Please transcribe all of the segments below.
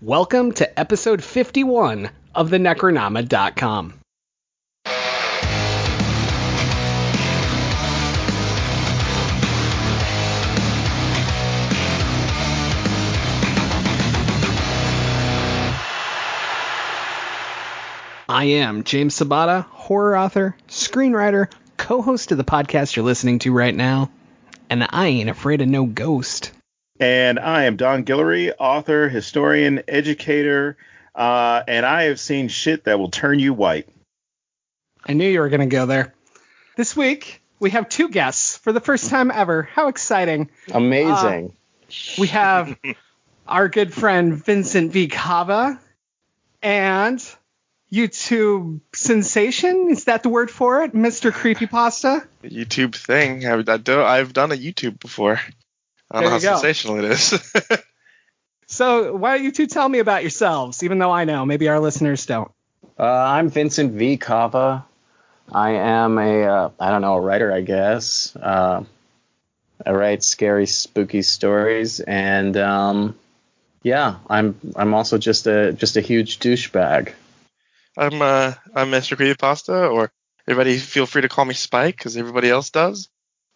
Welcome to episode 51 of the Necronama.com. I am James Sabata, horror author, screenwriter, co-host of the podcast you're listening to right now, and I ain't afraid of no ghost. And I am Don Guillory, author, historian, educator, and I have seen shit that will turn you white. I knew you were going to go there. This week, we have two guests for the first time ever. How exciting. Amazing. We have our good friend Vincent V. Cava and YouTube sensation, is that the word for it, Mr. Creepypasta? The YouTube thing. I've done a YouTube before. I don't know how sensational it is. So why don't you two tell me about yourselves, even though I know, maybe our listeners don't. I'm Vincent V. Cava. I am a writer, I guess. I write scary, spooky stories, and I'm also just a huge douchebag. I'm Mr. Creepypasta, or everybody feel free to call me Spike, because everybody else does.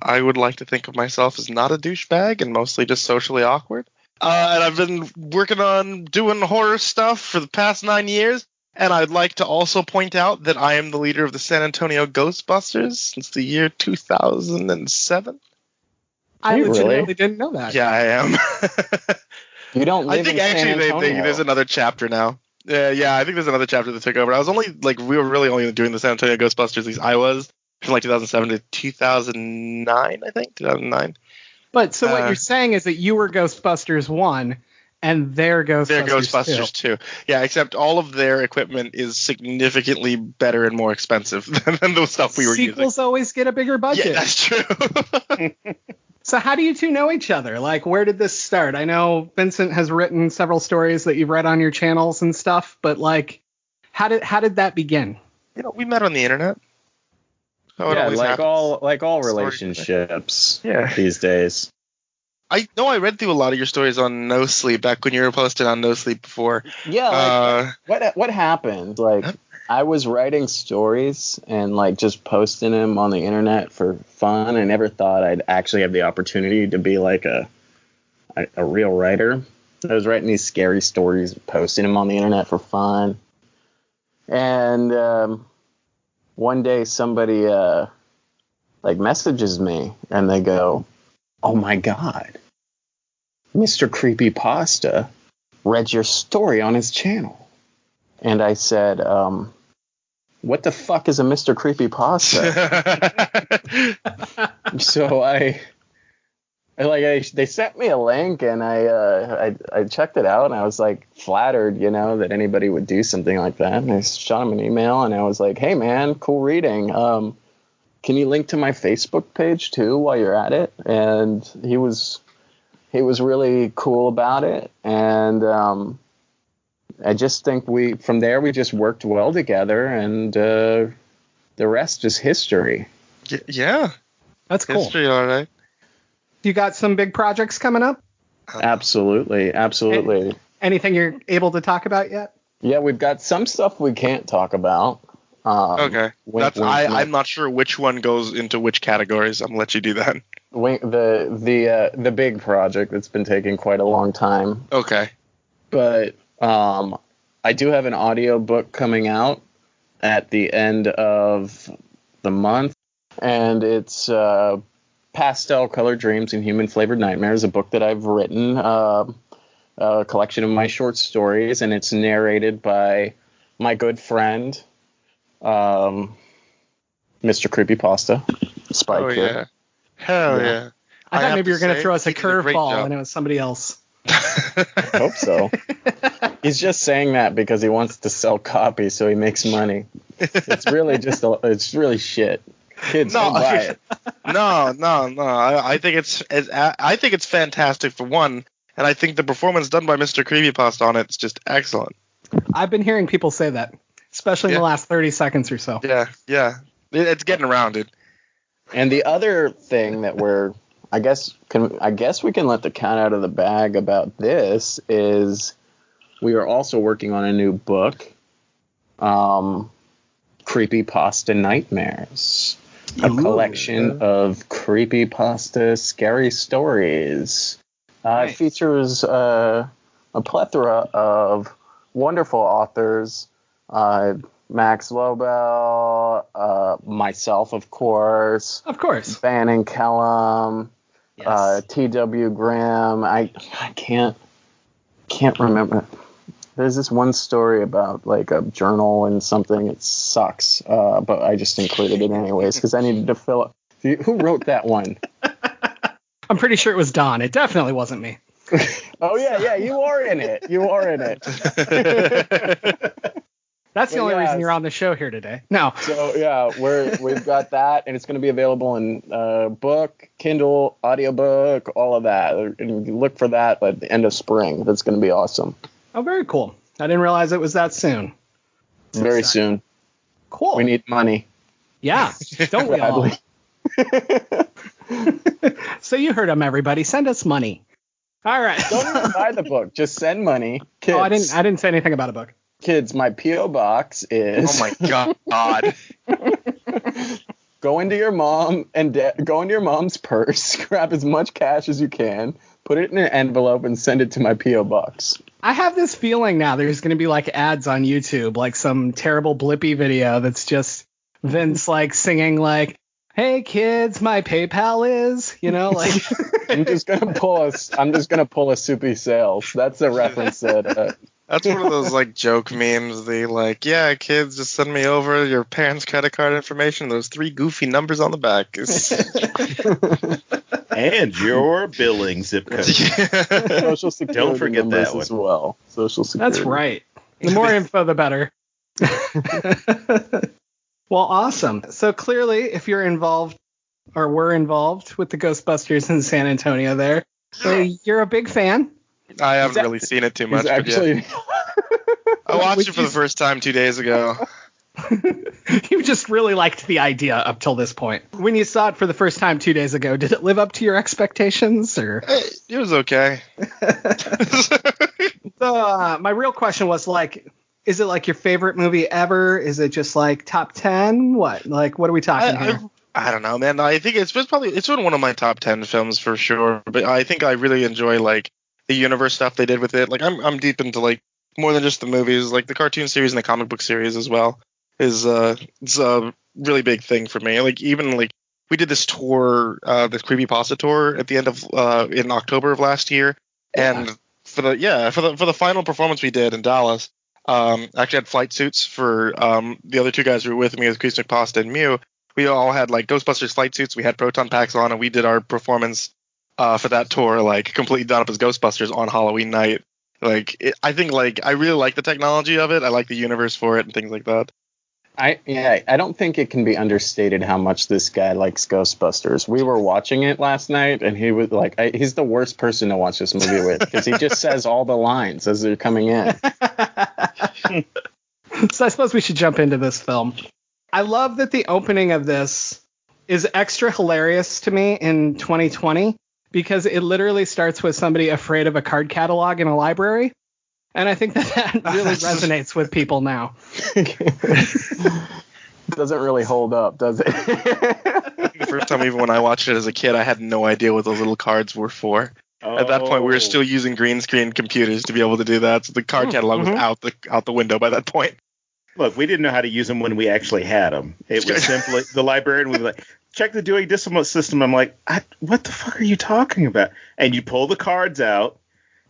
I would like to think of myself as not a douchebag and mostly just socially awkward. And I've been working on doing horror stuff for the past 9 years. And I'd like to also point out that I am the leader of the San Antonio Ghostbusters since the year 2007. I legitimately didn't know that. Yeah, I am. You don't live in San Antonio. There's another chapter now. Yeah, I think there's another chapter that took over. We were really only doing the San Antonio Ghostbusters, at least I was. From 2007 to 2009, I think. 2009. But so what you're saying is that you were Ghostbusters 1 and they're Ghostbusters 2. Yeah, except all of their equipment is significantly better and more expensive than the stuff we were using. Sequels always get a bigger budget. Yeah, that's true. So how do you two know each other? Like, where did this start? I know Vincent has written several stories that you've read on your channels and stuff, but like, how did that begin? We met on the internet. Like all relationships these days. I know I read through a lot of your stories on No Sleep back when you were posted on No Sleep before. Yeah, what happened? Like, I was writing stories and like just posting them on the internet for fun. I never thought I'd actually have the opportunity to be like a real writer. I was writing these scary stories, posting them on the internet for fun. And one day somebody messages me and they go, "Oh my God, Mr. Creepypasta read your story on his channel." And I said, "What the fuck is a Mr. Creepypasta?" So they sent me a link and I checked it out and I was like flattered, that anybody would do something like that. And I shot him an email and I was like, "Hey man, cool reading. Can you link to my Facebook page too while you're at it?" And he was really cool about it. And I just think from there we just worked well together, and the rest is history. Yeah, that's cool. History, all right. You got some big projects coming up? Absolutely. Anything you're able to talk about yet? Yeah, we've got some stuff we can't talk about. Okay. I'm not sure which one goes into which categories. I'm gonna let you do that. The big project that's been taking quite a long time. Okay. But I do have an audiobook coming out at the end of the month, and it's Pastel Colored Dreams and Human Flavored Nightmares, a book that I've written, a collection of my short stories, and it's narrated by my good friend, Mr. Creepypasta, Spike. Oh, yeah. Hell yeah. I thought maybe you were going to throw us a curveball and it was somebody else. I hope so. He's just saying that because he wants to sell copies so he makes money. It's really it's really shit. Kids, don't buy it. No. I think it's fantastic for one, and I think the performance done by Mr. Creepypasta on it is just excellent. I've been hearing people say that, especially in the last 30 seconds or so. Yeah. It's getting around, dude. And the other thing that I guess we can let the cat out of the bag about this is we are also working on a new book, Creepypasta Nightmares, a collection of creepypasta scary stories. Nice. It features a plethora of wonderful authors, Max Lobel, myself, of course, Bannon Kellum, Yes. T.W. Graham. I can't remember. There's this one story about like a journal and something. It sucks, but I just included it anyways because I needed to fill up. Who wrote that one? I'm pretty sure it was Don. It definitely wasn't me. Oh yeah, you are in it. That's the only reason you're on the show here today. No. So yeah, we've got that, and it's going to be available in book, Kindle, audiobook, all of that. And you look for that at the end of spring. That's going to be awesome. Oh, very cool. I didn't realize it was that soon. Very soon. Cool. We need money. Yeah. Don't we all? So you heard him, everybody. Send us money. All right. Don't even buy the book. Just send money. Kids. Oh, I didn't say anything about a book. Kids, my P.O. box is. Oh my God. Go into your mom's purse, grab as much cash as you can, put it in an envelope, and send it to my P.O. box. I have this feeling now there's going to be like ads on YouTube, like some terrible Blippy video that's just Vince like singing like, "Hey kids, my PayPal is," like. I'm just gonna pull a Soupy Sales. That's a reference that. That's one of those like joke memes. They like, yeah, kids, just send me over your parents' credit card information. Those 3 goofy numbers on the back. And your billing zip code. Social Security. Don't forget that one as well. Social Security. That's right. The more info, the better. Well, awesome. So clearly, if you're involved or were involved with the Ghostbusters in San Antonio there, you're a big fan. I haven't really seen it too much. Actually, I watched it for the first time 2 days ago. You just really liked the idea up till this point. When you saw it for the first time 2 days ago, did it live up to your expectations? Or it was okay. So my real question was like, is it like your favorite movie ever? Is it just like top 10? What are we talking here? I don't know, man. I think it's been one of my top 10 films for sure. But I think I really enjoy like the universe stuff they did with it. Like I'm deep into like more than just the movies, like the cartoon series and the comic book series as well. It's a really big thing for me. Like even like we did this tour, this Creepypasta tour at the end of in October of last year, and for the final performance we did in Dallas, actually had flight suits for the other 2 guys who were with me, as Acoustic Pasta and Mew. We all had like Ghostbusters flight suits. We had proton packs on, and we did our performance for that tour, like completely done up as Ghostbusters on Halloween night. I think I really like the technology of it. I like the universe for it and things like that. I don't think it can be understated how much this guy likes Ghostbusters. We were watching it last night, and he was like, he's the worst person to watch this movie with because he just says all the lines as they're coming in. So I suppose we should jump into this film. I love that the opening of this is extra hilarious to me in 2020 because it literally starts with somebody afraid of a card catalog in a library. And I think that really resonates with people now. Doesn't really hold up, does it? The first time, even when I watched it as a kid, I had no idea what those little cards were for. At that point, we were still using green screen computers to be able to do that. So the card catalog was out the window by that point. Look, we didn't know how to use them when we actually had them. It was simply the librarian was like, check the Dewey Decimal System. I'm like, what the fuck are you talking about? And you pull the cards out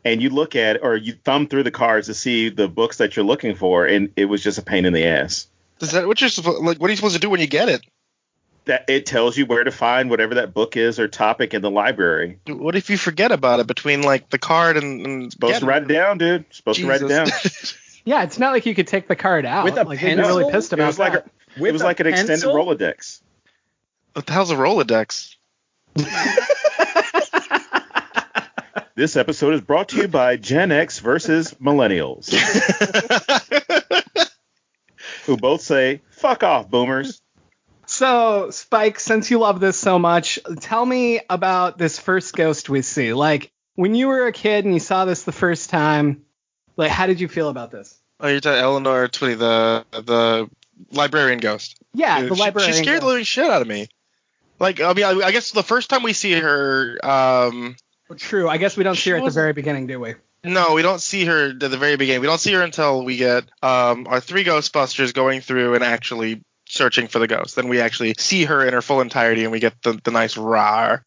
and you look at it, or you thumb through the cards to see the books that you're looking for, and it was just a pain in the ass. Is that what what are you supposed to do when you get it? That it tells you where to find whatever that book is or topic in the library. What if you forget about it between like the card and supposed to write it down, dude. Supposed to write it down. Yeah, it's not like you could take the card out. With a pencil? They'd be really pissed about that. It was like an extended Rolodex. What the hell's a Rolodex? This episode is brought to you by Gen X versus Millennials, who both say, fuck off, boomers. So, Spike, since you love this so much, tell me about this first ghost we see. Like, when you were a kid and you saw this the first time, Like, how did you feel about this? Oh, you're talking Eleanor Twitty, the librarian ghost. Yeah, the librarian. She scared the living shit out of me. Like, I mean, I guess the first time we see her, True. I guess we don't see her at the very beginning, do we? No, we don't see her at the very beginning. We don't see her until we get our 3 Ghostbusters going through and actually searching for the ghost. Then we actually see her in her full entirety, and we get the nice roar,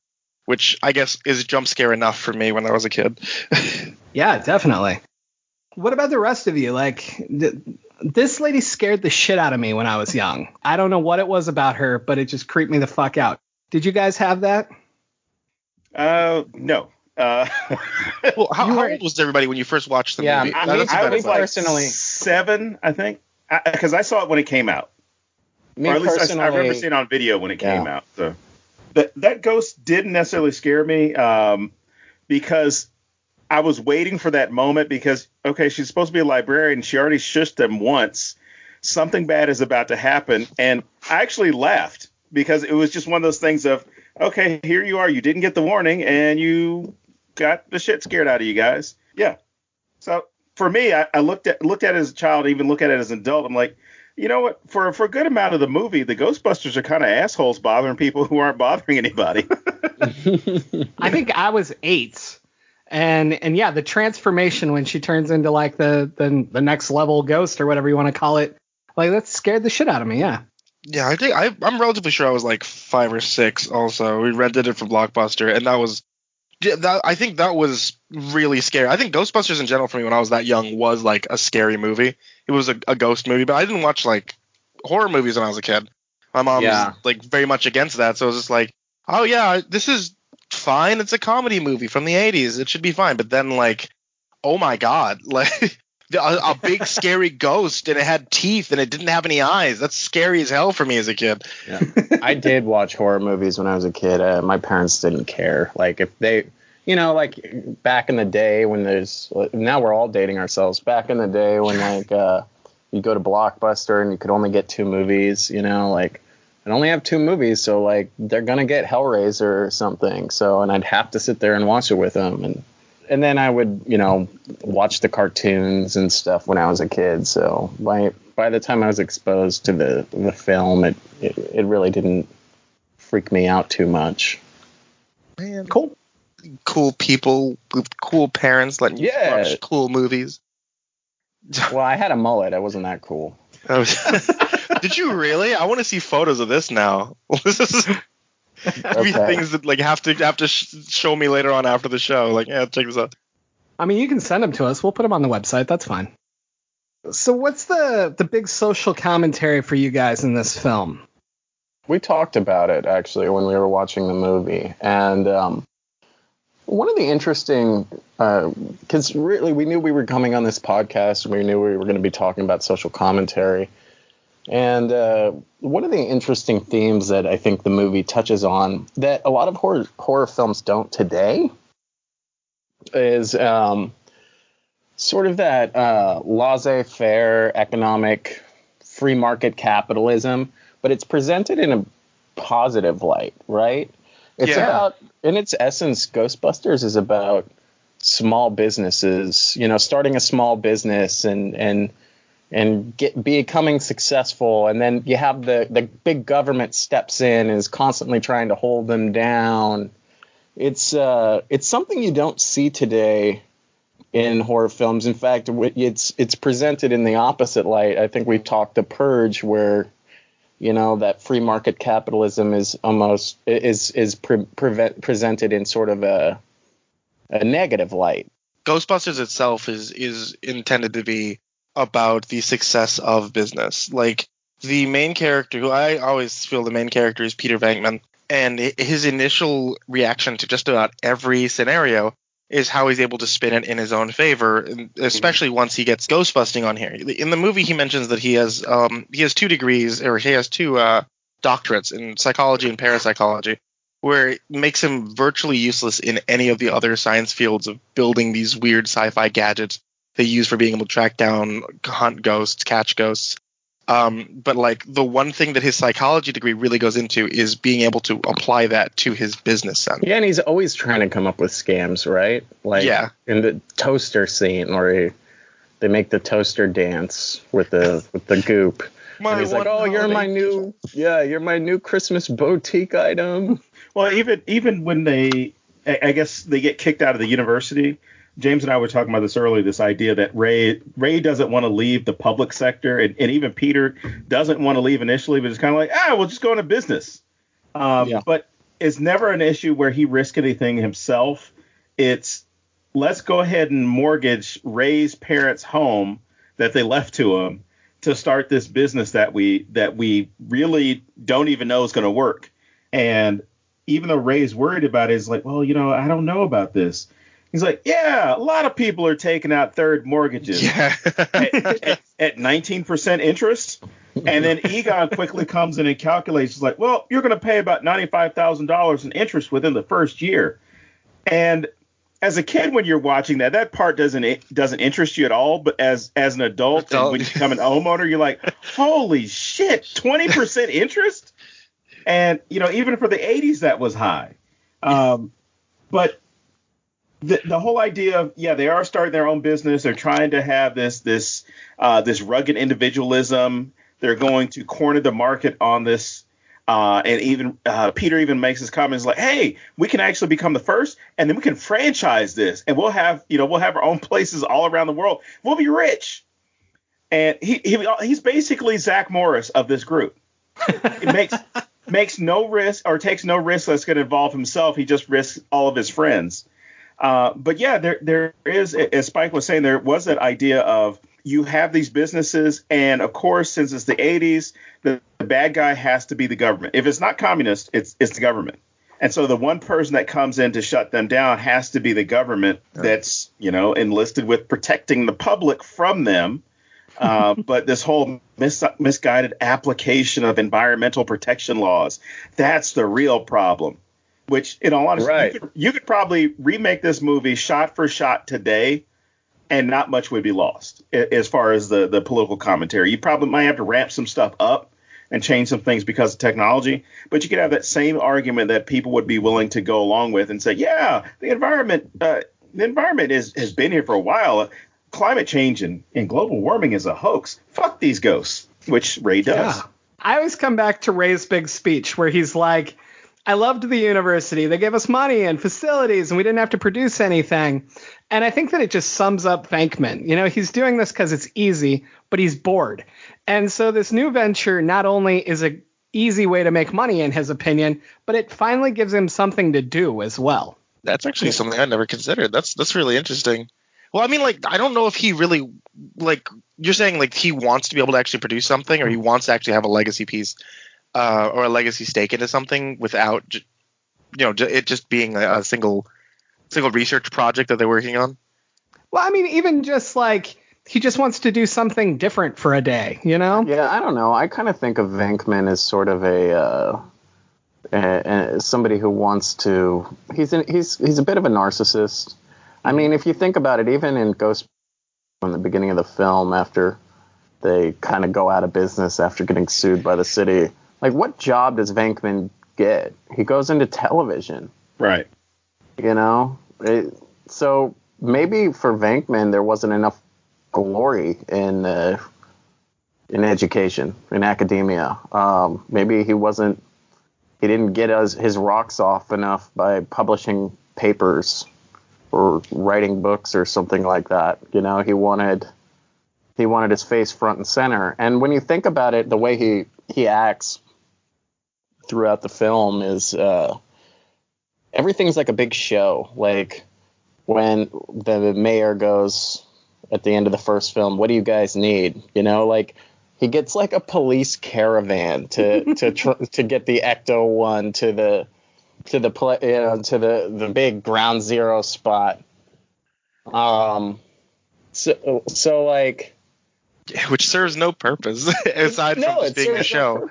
which I guess is jump scare enough for me when I was a kid. Yeah, definitely. What about the rest of you? Like, this lady scared the shit out of me when I was young. I don't know what it was about her, but it just creeped me the fuck out. Did you guys have that? No. Well, how old was everybody when you first watched the movie? I was like personally 7, I think, because I saw it when it came out. Or at least I remember seeing it on video when it came out. So that ghost didn't necessarily scare me because I was waiting for that moment because, okay, she's supposed to be a librarian. She already shushed them once. Something bad is about to happen. And I actually laughed because it was just one of those things of, okay, here you are. You didn't get the warning and you got the shit scared out of you guys. Yeah. So for me, I looked at it as a child, even look at it as an adult. I'm like, you know what? For a good amount of the movie, the Ghostbusters are kind of assholes bothering people who aren't bothering anybody. I think I was 8. And yeah, the transformation when she turns into like the next level ghost or whatever you want to call it, like that scared the shit out of me. Yeah. Yeah, I think I'm relatively sure I was like 5 or 6. Also, we rented it from Blockbuster, and I think that was really scary. I think Ghostbusters in general for me when I was that young was like a scary movie. It was a ghost movie, but I didn't watch like horror movies when I was a kid. My mom was like very much against that, so it was just like, oh yeah, this is fine. It's a comedy movie from the 80s. It should be fine. But then like, oh my god, like a big scary ghost and it had teeth and it didn't have any eyes. That's scary as hell for me as a kid. Yeah. I did watch horror movies when I was a kid. My parents didn't care. Like if they, like back in the day when now we're all dating ourselves. Back in the day when like you go to Blockbuster and you could only get 2 movies, like I'd only have 2 movies. So like they're going to get Hellraiser or something. So, and I'd have to sit there and watch it with them. And then I would, watch the cartoons and stuff when I was a kid. So by the time I was exposed to the film, it really didn't freak me out too much. Man, cool people with cool parents letting you watch cool movies. Well, I had a mullet. I wasn't that cool. Did you really? I want to see photos of this now. This is things that like have to show me later on after the show. Like, yeah, check this out. I mean, you can send them to us. We'll put them on the website. That's fine. So what's the big social commentary for you guys in this film? We talked about it actually when we were watching the movie, and one of the interesting, because really we knew we were coming on this podcast and we knew we were going to be talking about social commentary. And one of the interesting themes that I think the movie touches on that a lot of horror films don't today is sort of that laissez-faire economic free market capitalism, but it's presented in a positive light, right? It's about, in its essence, Ghostbusters is about small businesses, starting a small business and becoming successful, and then you have the big government steps in and is constantly trying to hold them down. It's something you don't see today in horror films. In fact, it's presented in the opposite light. I think we talked to Purge, where that free market capitalism is almost presented in sort of a negative light. Ghostbusters itself is intended to be about the success of business. Like the main character, who I always feel the main character is Peter Venkman, and his initial reaction to just about every scenario is how he's able to spin it in his own favor, especially once he gets ghostbusting on here. In the movie, he mentions that he has 2 degrees, or he has 2 doctorates in psychology and parapsychology, where it makes him virtually useless in any of the other science fields of building these weird sci-fi gadgets they use for being able to track down, hunt ghosts, catch ghosts. But like the one thing that his psychology degree really goes into is being able to apply that to his business sense. Yeah, and he's always trying to come up with scams, right? Like in the toaster scene where they make the toaster dance with the goop. And he's like, "Oh, you're my new Christmas boutique item." Well, even when I guess they get kicked out of the university. James and I were talking about this earlier. This idea that Ray doesn't want to leave the public sector, and even Peter doesn't want to leave initially, but it's kind of like, we'll just go into business. But it's never an issue where he risks anything himself. It's let's go ahead and mortgage Ray's parents' home that they left to him to start this business that we really don't even know is going to work. And even though Ray's worried about it, he's like, well, I don't know about this. He's like, yeah, a lot of people are taking out third mortgages at 19% interest. And then Egon quickly comes in and calculates, like, well, you're going to pay about $95,000 in interest within the first year. And as a kid, when you're watching that part doesn't interest you at all. But as an adult, and when you become an homeowner, you're like, holy shit, 20% interest. And, even for the 80s, that was high. But the whole idea of, they are starting their own business. They're trying to have this rugged individualism. They're going to corner the market on this. And even Peter even makes his comments like, hey, we can actually become the first, and then we can franchise this, and we'll have our own places all around the world. We'll be rich. And he's basically Zach Morris of this group. It makes no risk or takes no risk that's going to involve himself. He just risks all of his friends. But there is, as Spike was saying, there was that idea of you have these businesses, and of course, since it's the 80s, the bad guy has to be the government. If it's not communist, it's the government. And so the one person that comes in to shut them down has to be the government that's, enlisted with protecting the public from them. But this whole misguided application of environmental protection laws, that's the real problem. Which, in all honesty, you could probably remake this movie shot for shot today, and not much would be lost as far as the political commentary. You probably might have to ramp some stuff up and change some things because of technology, but you could have that same argument that people would be willing to go along with and say, the environment has been here for a while. Climate change and global warming is a hoax. Fuck these ghosts, which Ray does. Yeah. I always come back to Ray's big speech where he's like, I loved the university. They gave us money and facilities, and we didn't have to produce anything. And I think that it just sums up Venkman. He's doing this because it's easy, but he's bored. And so this new venture not only is an easy way to make money, in his opinion, but it finally gives him something to do as well. That's actually something I never considered. That's really interesting. Well, I mean, I don't know if he really, you're saying, he wants to be able to actually produce something, or he wants to actually have a legacy piece. Or a legacy stake into something without, it just being a single research project that they're working on. Well, I mean, even just he just wants to do something different for a day, Yeah, I don't know. I kind of think of Venkman as sort of somebody who wants to. He's a bit of a narcissist. I mean, if you think about it, even in Ghostbusters, in the beginning of the film, after they kind of go out of business after getting sued by the city. What job does Venkman get? He goes into television. Right. So maybe for Venkman, there wasn't enough glory in education, in academia. Maybe he didn't get his rocks off enough by publishing papers or writing books or something like that. He wanted his face front and center. And when you think about it, the way he acts throughout the film is everything's like a big show. When the mayor goes at the end of the first film, what do you guys need? He gets a police caravan to get the Ecto-1 to the big ground zero spot. Which serves no purpose aside from just being a show.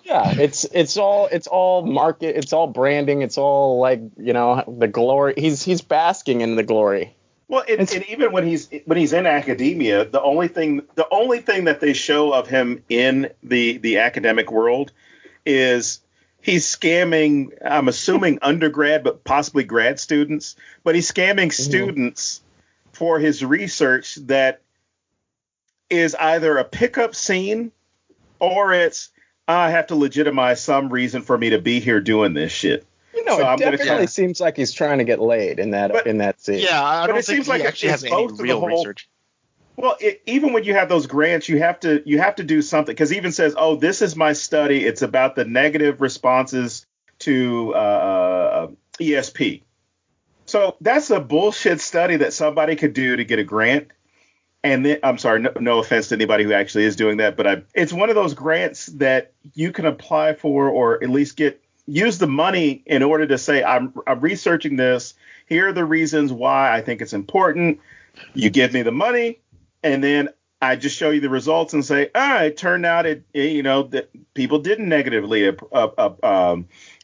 Yeah, it's all market, it's all branding, it's all the glory. He's basking in the glory. Well, and even when he's in academia, the only thing that they show of him in the academic world is he's scamming. I'm assuming undergrad, but possibly grad students. But he's scamming students for his research that is either a pickup scene or it's I have to legitimize some reason for me to be here doing this shit. So it definitely seems like he's trying to get laid in that scene. Yeah, I don't think seems like he actually has any real research. Well, even when you have those grants, you have to do something, because he even says, "Oh, this is my study. It's about the negative responses to ESP." So that's a bullshit study that somebody could do to get a grant. And then, I'm sorry, no offense to anybody who actually is doing that, but it's one of those grants that you can apply for, or at least use the money in order to say, I'm researching this. Here are the reasons why I think it's important. You give me the money, and then I just show you the results and say, it turned out that people didn't negatively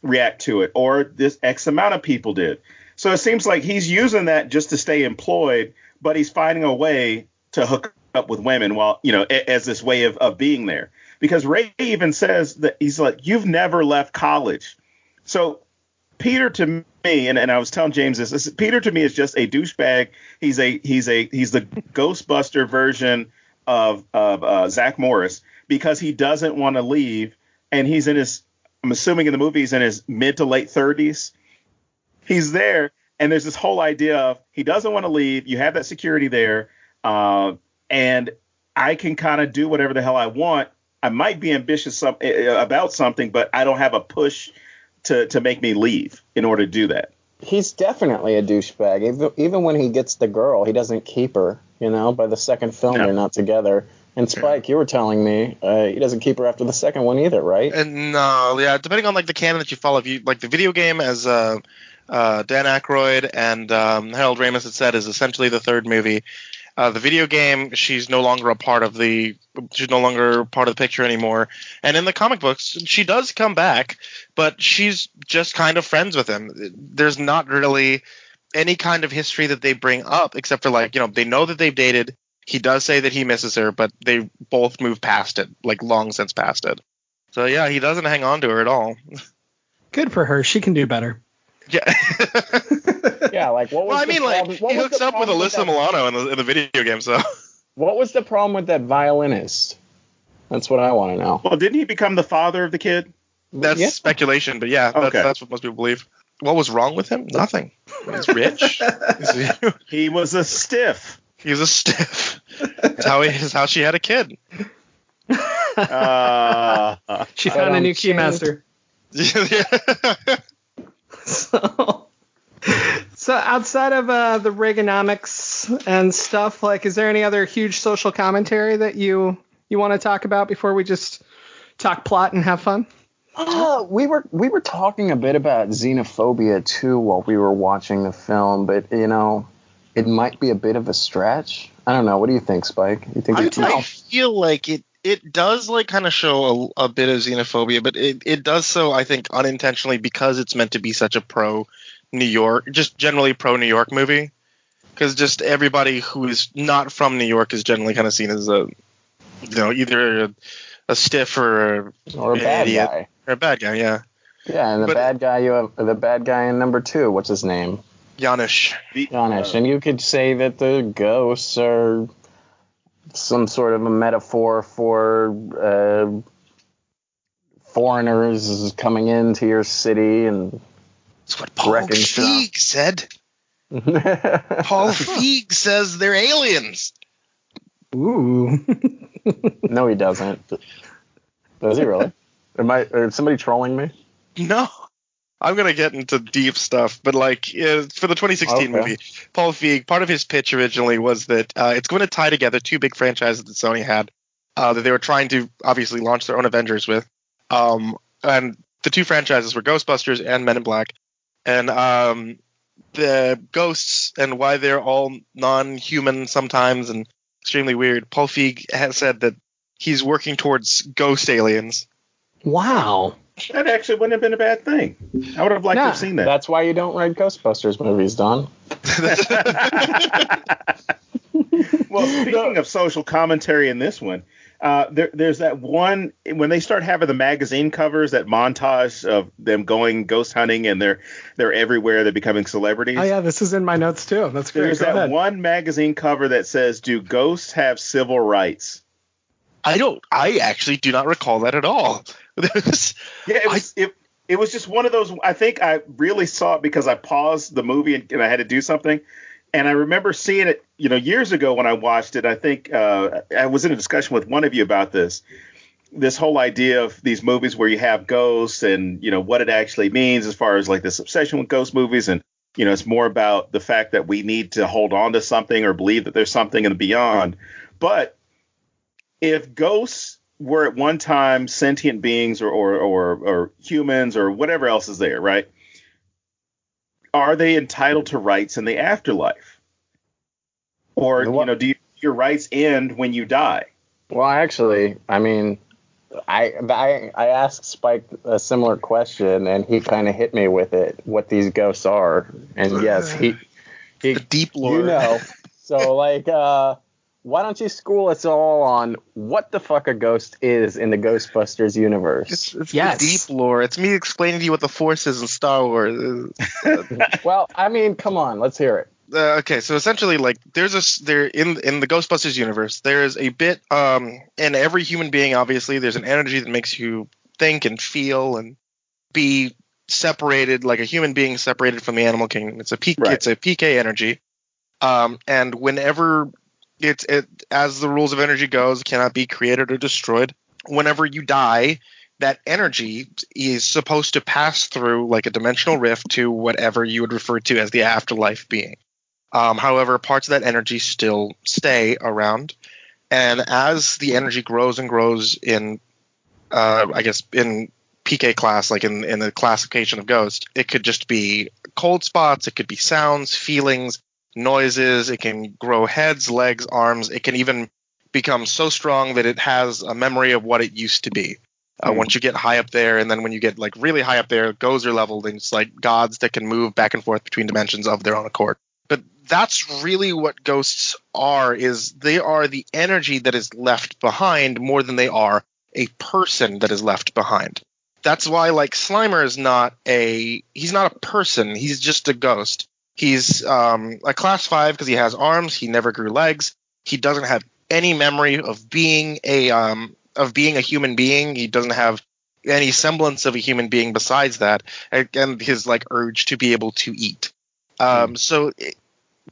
react to it, or this X amount of people did. So it seems like he's using that just to stay employed, but he's finding a way to hook up with women while, as this way of being there. Because Ray even says that he's like, you've never left college. So Peter, to me, and I was telling James this, Peter to me is just a douchebag. He's the Ghostbuster version of Zach Morris, because he doesn't want to leave. And he's I'm assuming in the movie, he's in his mid to late 30s. He's there. And there's this whole idea of he doesn't want to leave. You have that security there. And I can kind of do whatever the hell I want. I might be ambitious about something, but I don't have a push to make me leave in order to do that. He's definitely a douchebag. Even when he gets the girl, he doesn't keep her. By the second film, they're not together. And Spike, you were telling me he doesn't keep her after the second one either, right? And no, yeah, depending on like the canon that you follow, if you like the video game as Dan Aykroyd and Harold Ramis had said is essentially the third movie. The video game, she's no longer a part of the picture anymore. And in the comic books, she does come back, but she's just kind of friends with him. There's not really any kind of history that they bring up, except for they know that they've dated. He does say that he misses her, but they both moved past it, like long since past it. So yeah, he doesn't hang on to her at all. Good for her. She can do better. Yeah. Yeah, like what was he hooks up with Alyssa Milano in the video game, so. What was the problem with that violinist? That's what I want to know. Well, didn't he become the father of the kid? That's speculation, but yeah, that's what most people believe. What was wrong with him? Nothing. He's rich. He was a stiff. He was a stiff. That's how she had a kid. She found a new keymaster. Yeah. So outside of the Reaganomics and stuff, is there any other huge social commentary that you want to talk about before we just talk plot and have fun? We were talking a bit about xenophobia too while we were watching the film, but it might be a bit of a stretch. I don't know. What do you think, Spike? You think I feel like it does kind of show a bit of xenophobia, but it does so, I think, unintentionally, because it's meant to be such a pro New York, just generally pro New York movie. Because just everybody who is not from New York is generally kind of seen as either a stiff or a bad idiot. guy. Or a bad guy, yeah. Yeah, and bad guy, you have the bad guy in number 2. What's his name? Janusz. And you could say that the ghosts are some sort of a metaphor for foreigners coming into your city and that's what Paul Feig said. Paul Feig says they're aliens. Ooh. No, he doesn't. Does he really? Is somebody trolling me? No. I'm going to get into deep stuff, but for the 2016 movie, Paul Feig, part of his pitch originally was that it's going to tie together two big franchises that Sony had that they were trying to obviously launch their own Avengers with. And the two franchises were Ghostbusters and Men in Black. And the ghosts and why they're all non-human sometimes and extremely weird. Paul Feig has said that he's working towards ghost aliens. Wow. That actually wouldn't have been a bad thing. I would have liked to have seen that. That's why you don't write Ghostbusters movies, Don. Well, speaking of social commentary in this one, There's that one when they start having the magazine covers, that montage of them going ghost hunting, and they're everywhere. They're becoming celebrities. Oh yeah, this is in my notes too. That's great. There's Go that ahead. one magazine cover that says, "Do ghosts have civil rights?" I actually do not recall that at all. It was just one of those. I think I really saw it because I paused the movie and I had to do something. And I remember seeing it, years ago when I watched it. I think I was in a discussion with one of you about this whole idea of these movies where you have ghosts and, what it actually means as far as like this obsession with ghost movies. And, it's more about the fact that we need to hold on to something or believe that there's something in the beyond. But if ghosts were at one time sentient beings or humans or whatever else is there, right? Are they entitled to rights in the afterlife? Or, do your rights end when you die? Well, actually, I mean, I asked Spike a similar question, and he kind of hit me with it, what these ghosts are. And yes, he the deep lore. So, like, why don't you school us all on what the fuck a ghost is in the Ghostbusters universe? It's the deep lore. It's me explaining to you what the Force is in Star Wars. Well, I mean, come on, let's hear it. Okay, so essentially, like, there in the Ghostbusters universe, there is a bit in every human being. Obviously, there's an energy that makes you think and feel and be separated, like a human being separated from the animal kingdom. It's a PK energy, and whenever it as the rules of energy goes, it cannot be created or destroyed. Whenever you die, that energy is supposed to pass through like a dimensional rift to whatever you would refer to as the afterlife being. However, parts of that energy still stay around, and as the energy grows and grows in, I guess in PK class, like in the classification of ghost, it could just be cold spots, it could be sounds, feelings, noises, it can grow heads, legs, arms, it can even become so strong that it has a memory of what it used to be. Once you get high up there, and then when you get like really high up there, ghosts are leveled, and it's like gods that can move back and forth between dimensions of their own accord. But that's really what ghosts are, is they are the energy that is left behind more than they are a person that is left behind. That's why, like, Slimer is he's not a person, he's just a ghost. He's a class 5 because he has arms, he never grew legs, he doesn't have any memory of being a human being, he doesn't have any semblance of a human being besides that, and his like urge to be able to eat. So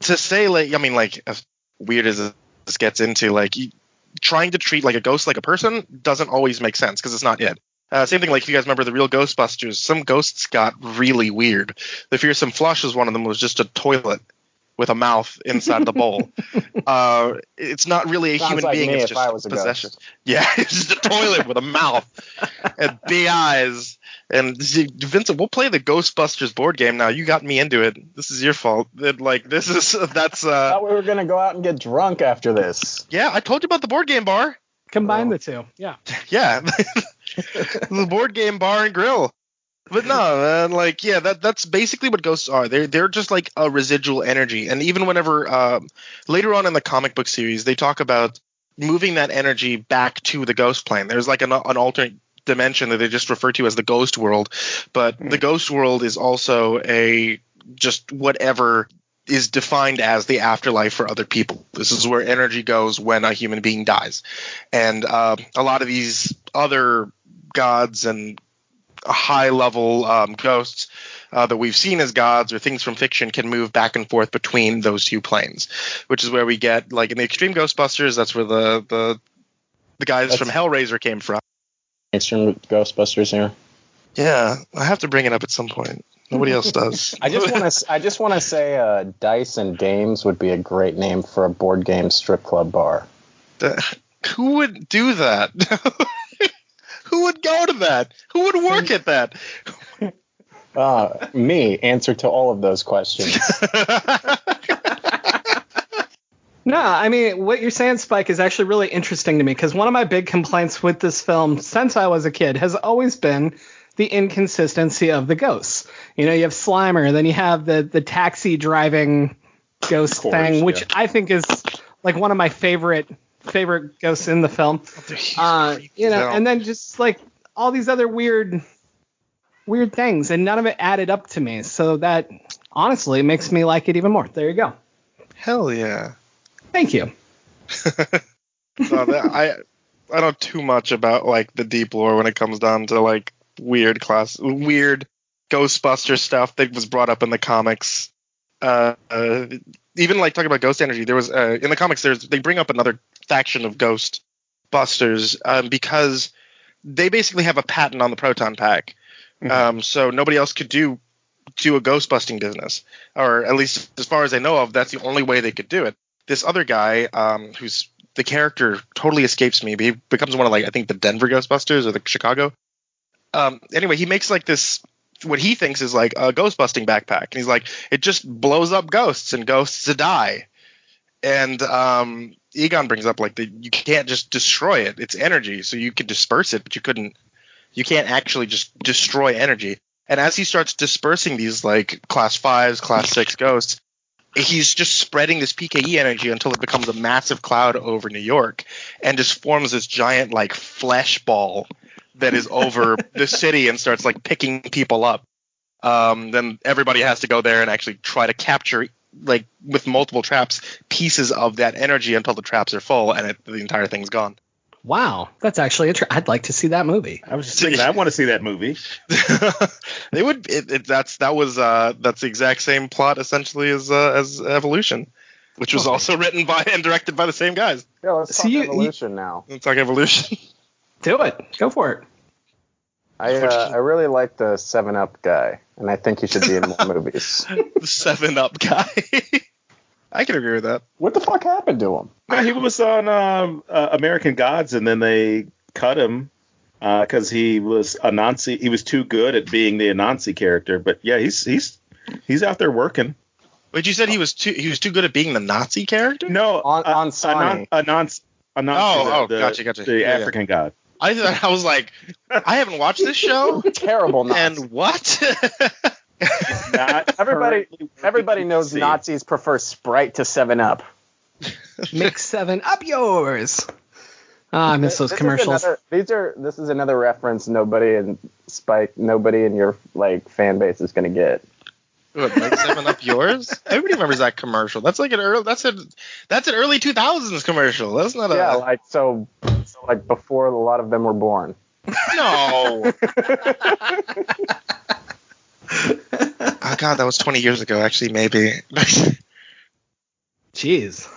to say, like, I mean, like, as weird as this gets into, like, trying to treat like a ghost like a person doesn't always make sense because it's not it. Same thing, like, if you guys remember the real Ghostbusters, some ghosts got really weird. The Fearsome Flush was one of them, was just a toilet with a mouth inside the bowl. It's not really a human like being, me it's if I just was a possession. ghost. Yeah, it's just a toilet with a mouth and big eyes. And Vincent, we'll play the Ghostbusters board game now. You got me into it. This is your fault. I thought we were gonna go out and get drunk after this. Yeah, I told you about the board game bar. Combine the two. Yeah. Yeah. The board game bar and grill. But no, man, like, yeah, that's basically what ghosts are. They're just like a residual energy. And even whenever later on in the comic book series, they talk about moving that energy back to the ghost plane. There's like an alternate dimension that they just refer to as the ghost world. But the ghost world is also just whatever is defined as the afterlife for other people. This is where energy goes when a human being dies. And a lot of these other gods and high-level ghosts that we've seen as gods or things from fiction can move back and forth between those two planes, which is where we get, like, in the Extreme Ghostbusters, that's where the guys from Hellraiser came from. Extreme Ghostbusters here. Yeah, I have to bring it up at some point. Nobody else does. I just want to say Dice and Games would be a great name for a board game strip club bar. Who would do that? Who would go to that? Who would work at that? Me. Answer to all of those questions. No, I mean, what you're saying, Spike, is actually really interesting to me, because one of my big complaints with this film since I was a kid has always been the inconsistency of the ghosts. You know, you have Slimer, then you have the taxi driving ghost thing, which I think is like one of my favorite favorite ghosts in the film. And then just like all these other weird things, and none of it added up to me. So that honestly makes me like it even more. There you go. Hell yeah. Thank you. I don't know too much about like the deep lore when it comes down to like weird Ghostbuster stuff that was brought up in the comics. Even like talking about ghost energy, there was in the comics they bring up another faction of Ghostbusters because they basically have a patent on the proton pack. So nobody else could do a ghost busting business, or at least as far as I know of, that's the only way they could do it. This other guy, who's the character totally escapes me, but he becomes one of like I think the Denver Ghostbusters or the Chicago. Anyway, he makes like this what he thinks is like a ghost busting backpack, and he's like it just blows up ghosts and ghosts die. And Egon brings up like you can't just destroy it; it's energy, so you can disperse it, but you can't actually just destroy energy. And as he starts dispersing these like class 5s, class 6 ghosts, he's just spreading this PKE energy until it becomes a massive cloud over New York and just forms this giant like flesh ball that is over the city and starts like picking people up. Then everybody has to go there and actually try to capture, like with multiple traps, pieces of that energy until the traps are full and the entire thing's gone. Wow, that's actually I'd like to see that movie. I was just thinking, I want to see that movie. They would. That's the exact same plot essentially as Evolution, which was also written by and directed by the same guys. Yeah, let's talk Evolution now. Let's talk Evolution. Do it. Go for it. I really like the 7-Up guy, and I think he should be in more movies. The 7-Up guy. I can agree with that. What the fuck happened to him? No, he was on American Gods, and then they cut him because he was a Nazi. He was too good at being the Nazi character. But yeah, he's out there working. Wait, you said he was too good at being the Nazi character? No, on Sony. Gotcha. The African God. I was like, I haven't watched this show. Terrible Nazi. And what? Everybody knows Nazis prefer Sprite to 7-Up. Make 7-Up yours. I miss those commercials. This is another reference nobody in your like fan base is gonna get. What, make 7-Up yours? Everybody remembers that commercial. That's like an early 2000s commercial. That's not so before a lot of them were born. No. Oh God, that was 20 years ago. Actually, maybe. Jeez,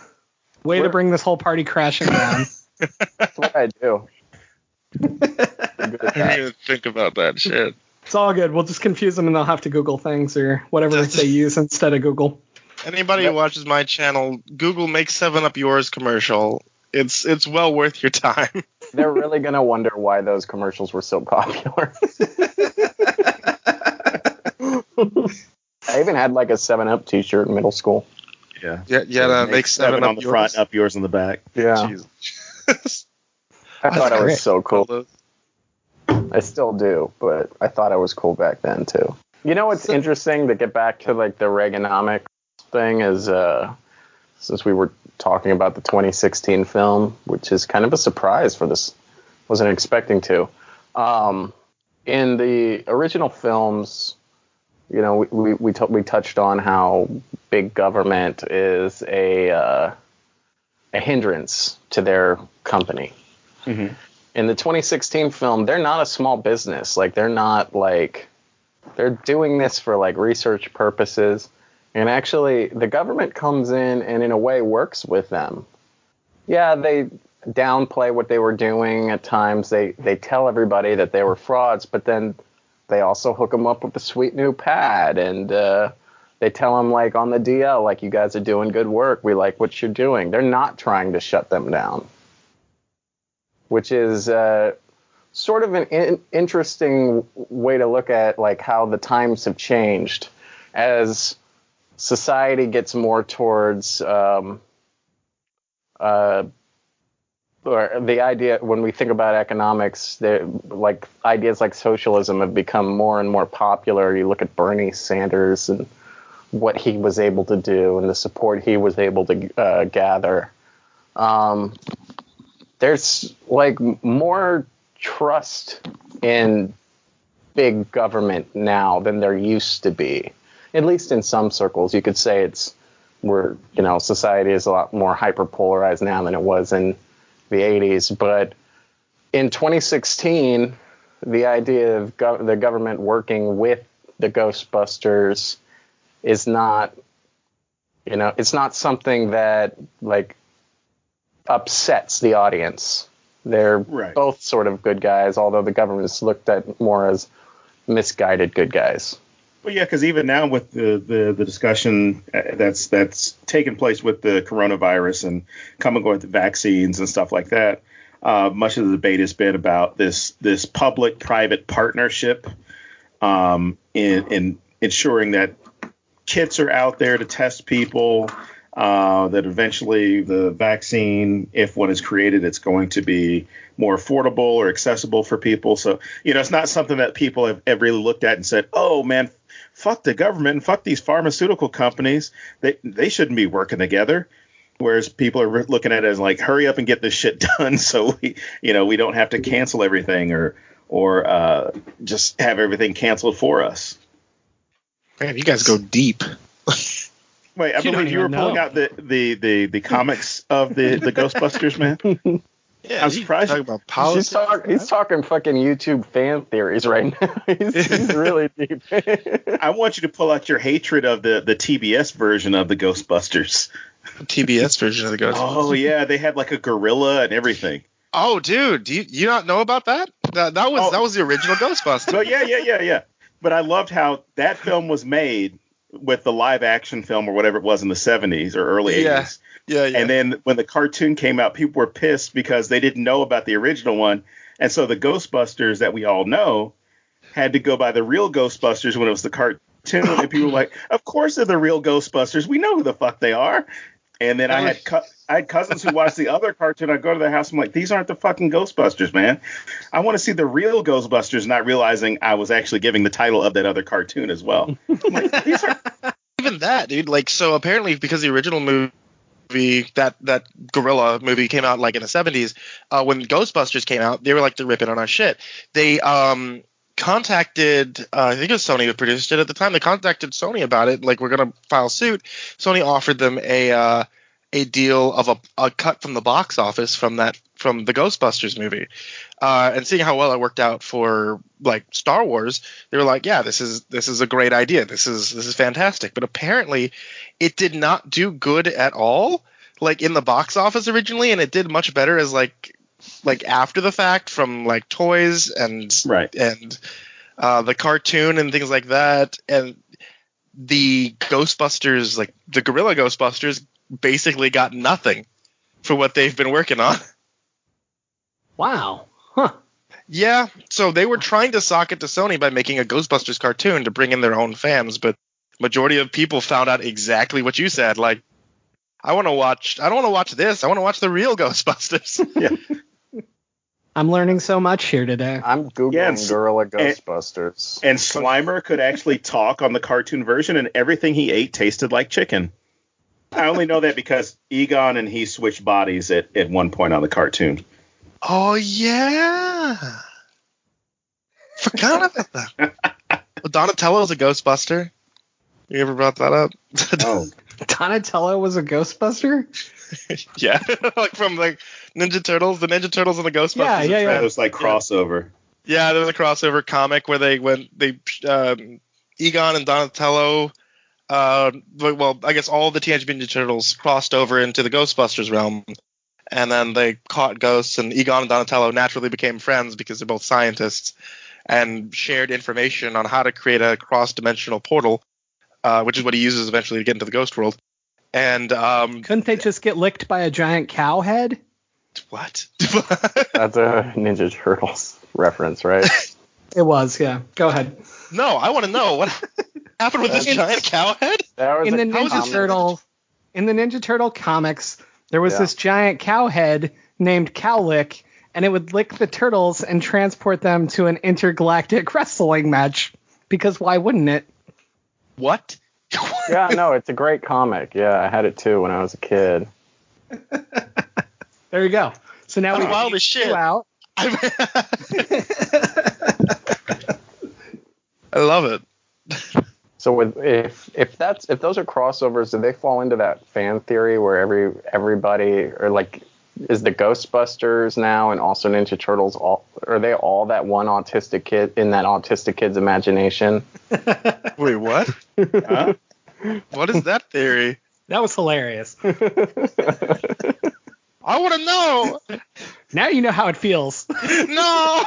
way to bring this whole party crashing down. That's what I do. I didn't even think about that shit. It's all good. We'll just confuse them, and they'll have to Google things or whatever they use instead of Google. Anybody who watches my channel, Google make 7-Up yours commercial. It's well worth your time. They're really gonna wonder why those commercials were so popular. I even had like a 7-Up t-shirt in middle school. Yeah. Make 7-Up on the front, up yours on the back. Yeah. I thought it was so cool. I still do, but I thought it was cool back then too. You know what's interesting to get back to like the Reaganomics thing is since we were talking about the 2016 film, which is kind of a surprise for this, wasn't expecting to. In the original films, you know, we touched on how big government is a hindrance to their company. Mm-hmm. In the 2016 film, they're not a small business. Like they're doing this for like research purposes. And actually, the government comes in and in a way works with them. Yeah, they downplay what they were doing at times. They tell everybody that they were frauds, but then they also hook them up with a sweet new pad. And they tell them, like, on the DL, like, you guys are doing good work. We like what you're doing. They're not trying to shut them down, which is sort of an interesting way to look at, like, how the times have changed as society gets more towards or the idea, when we think about economics, like ideas like socialism have become more and more popular. You look at Bernie Sanders and what he was able to do and the support he was able to gather. there's like more trust in big government now than there used to be. At least in some circles, you could say society is a lot more hyper-polarized now than it was in the 80s. But in 2016, the idea of the government working with the Ghostbusters is not, it's not something that like upsets the audience. They're both sort of good guys, although the government is looked at more as misguided good guys. Well, yeah, because even now with the discussion that's taken place with the coronavirus and coming with the vaccines and stuff like that, much of the debate has been about this public-private partnership in ensuring that kits are out there to test people, that eventually the vaccine, if one is created, it's going to be more affordable or accessible for people. So, it's not something that people have ever really looked at and said, oh, man, fuck the government and fuck these pharmaceutical companies. They shouldn't be working together. Whereas people are looking at it as like, hurry up and get this shit done so we don't have to cancel everything or just have everything canceled for us. Man, you guys go deep. Wait, I believe you were pulling out the comics of the Ghostbusters, man. Yeah, I'm surprised. Talking about politics. He's talking fucking YouTube fan theories right now. He's really deep. I want you to pull out your hatred of the TBS version of the Ghostbusters. TBS version of the Ghostbusters. Oh yeah, they had like a gorilla and everything. Oh, dude, do you not know about that? That was the original Ghostbusters. Well, yeah. But I loved how that film was made with the live action film or whatever it was in the 70s or early 80s. Yeah. And then when the cartoon came out, people were pissed because they didn't know about the original one. And so the Ghostbusters that we all know had to go by the real Ghostbusters when it was the cartoon. And people were like, of course they're the real Ghostbusters. We know who the fuck they are. And then I had cousins who watched the other cartoon. I'd go to their house. I'm like, these aren't the fucking Ghostbusters, man. I want to see the real Ghostbusters, not realizing I was actually giving the title of that other cartoon as well. I'm like, these are... Even that, dude. Like, so apparently because the original movie, that gorilla movie came out like in the 70s, when Ghostbusters came out, they were like, they're ripping on our shit. They contacted, I think it was Sony who produced it at the time. They contacted Sony about it. Like, we're going to file suit. Sony offered them a deal of a cut from the box office from the Ghostbusters movie. And seeing how well it worked out for like Star Wars, they were like, yeah, this is a great idea. This is fantastic. But apparently it did not do good at all, like in the box office originally, and it did much better as like after the fact from like toys and the cartoon and things like that. And the Ghostbusters, like the Gorilla Ghostbusters, basically got nothing for what they've been working on. Wow. Huh. Yeah, so they were trying to sock it to Sony by making a Ghostbusters cartoon to bring in their own fans, but majority of people found out exactly what you said. Like, I don't want to watch this. I want to watch the real Ghostbusters. Yeah. I'm learning so much here today. I'm Googling Gorilla Ghostbusters. And Slimer could actually talk on the cartoon version, and everything he ate tasted like chicken. I only know that because Egon and he switched bodies at one point on the cartoon. Oh, yeah. Forgot about that. Donatello's a Ghostbuster. You ever brought that up? Oh. Donatello was a Ghostbuster? Yeah. Like from like Ninja Turtles, the Ninja Turtles and the Ghostbusters. Yeah. It was like crossover. Yeah, there was a crossover comic where Egon and Donatello, well, I guess all the Teenage Mutant Ninja Turtles crossed over into the Ghostbusters realm. And then they caught ghosts, and Egon and Donatello naturally became friends because they're both scientists and shared information on how to create a cross-dimensional portal, which is what he uses eventually to get into the ghost world. And couldn't they just get licked by a giant cow head? What? That's a Ninja Turtles reference, right? It was, yeah. Go ahead. No, I want to know what happened with this giant cow head. In the Ninja Turtle comics, there was this giant cow head named Cowlick, and it would lick the turtles and transport them to an intergalactic wrestling match. Because why wouldn't it? What? Yeah, no, it's a great comic. Yeah, I had it too when I was a kid. There you go. So now we wild as shit. Out. I love it. So if those are crossovers, do they fall into that fan theory where everybody or like is the Ghostbusters now and also Ninja Turtles are they all that one autistic kid in that autistic kid's imagination? Wait, what? Huh? What is that theory? That was hilarious. I want to know. Now you know how it feels. No.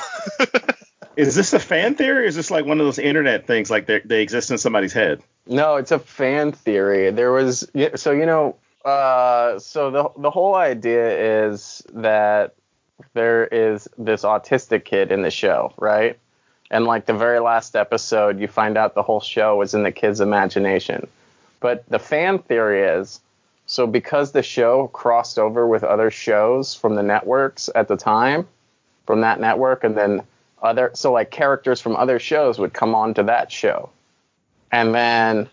Is this a fan theory, or is this like one of those internet things, like they exist in somebody's head? No, it's a fan theory. There was so the whole idea is that there is this autistic kid in the show, right? And like the very last episode, you find out the whole show was in the kid's imagination. But the fan theory is, so because the show crossed over with other shows from the networks at the time, from that network, and then like characters from other shows would come on to that show. And then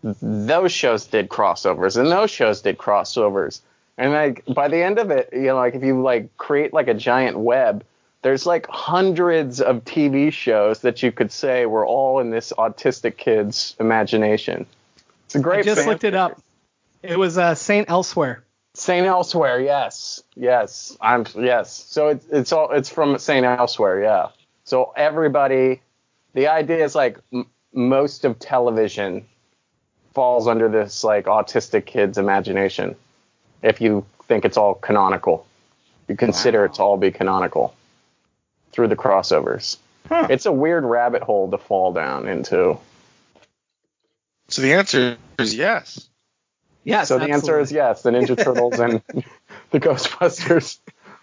those shows did crossovers, and those shows did crossovers. And like by the end of it, like if you like create like a giant web, there's like hundreds of TV shows that you could say were all in this autistic kid's imagination. It's a great. I just looked it up. It was Saint Elsewhere. Saint Elsewhere, yes. So it's from Saint Elsewhere, yeah. So everybody, the idea is like most of television falls under this like autistic kid's imagination. If you think it's all canonical, you consider it to all be canonical through the crossovers. Huh. It's a weird rabbit hole to fall down into. So the answer is yes. Yes. So the answer is yes. The Ninja Turtles and the Ghostbusters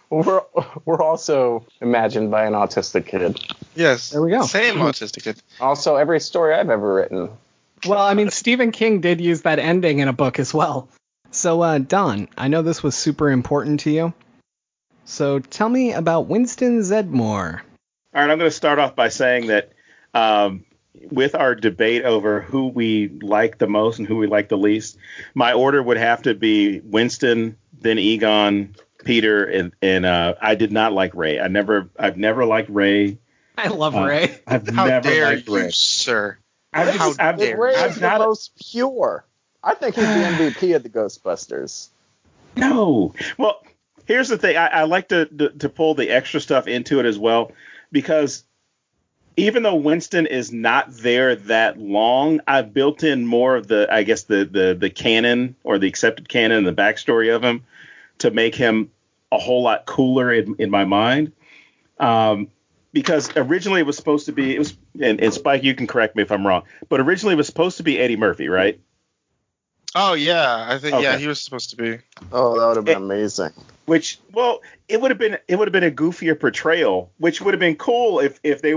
were also imagined by an autistic kid. Yes. There we go. Same autistic kid. Also, every story I've ever written. Well, I mean, Stephen King did use that ending in a book as well. So, Don, I know this was super important to you. So tell me about Winston Zeddemore. All right, I'm going to start off by saying that with our debate over who we like the most and who we like the least, my order would have to be Winston, then Egon, Peter, and I did not like Ray. I've never liked Ray. I love Ray. I've How never dare liked you, Ray. sir? Ray is the most pure. I think he's the MVP of the Ghostbusters. No. Well, here's the thing. I like to pull the extra stuff into it as well, because even though Winston is not there that long, I've built in more of the canon or the accepted canon and the backstory of him to make him a whole lot cooler in my mind. Because originally it was supposed to be, and Spike, you can correct me if I'm wrong, but originally it was supposed to be Eddie Murphy, right? Oh yeah, I think Okay. he was supposed to be. Oh, that would have been amazing. Which, well, it would have been a goofier portrayal, which would have been cool if they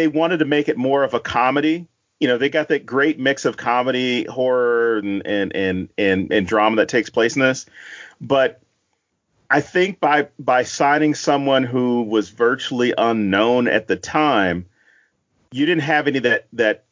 wanted to make it more of a comedy. They got that great mix of comedy, horror, and drama that takes place in this. But I think by signing someone who was virtually unknown at the time, you didn't have any of that.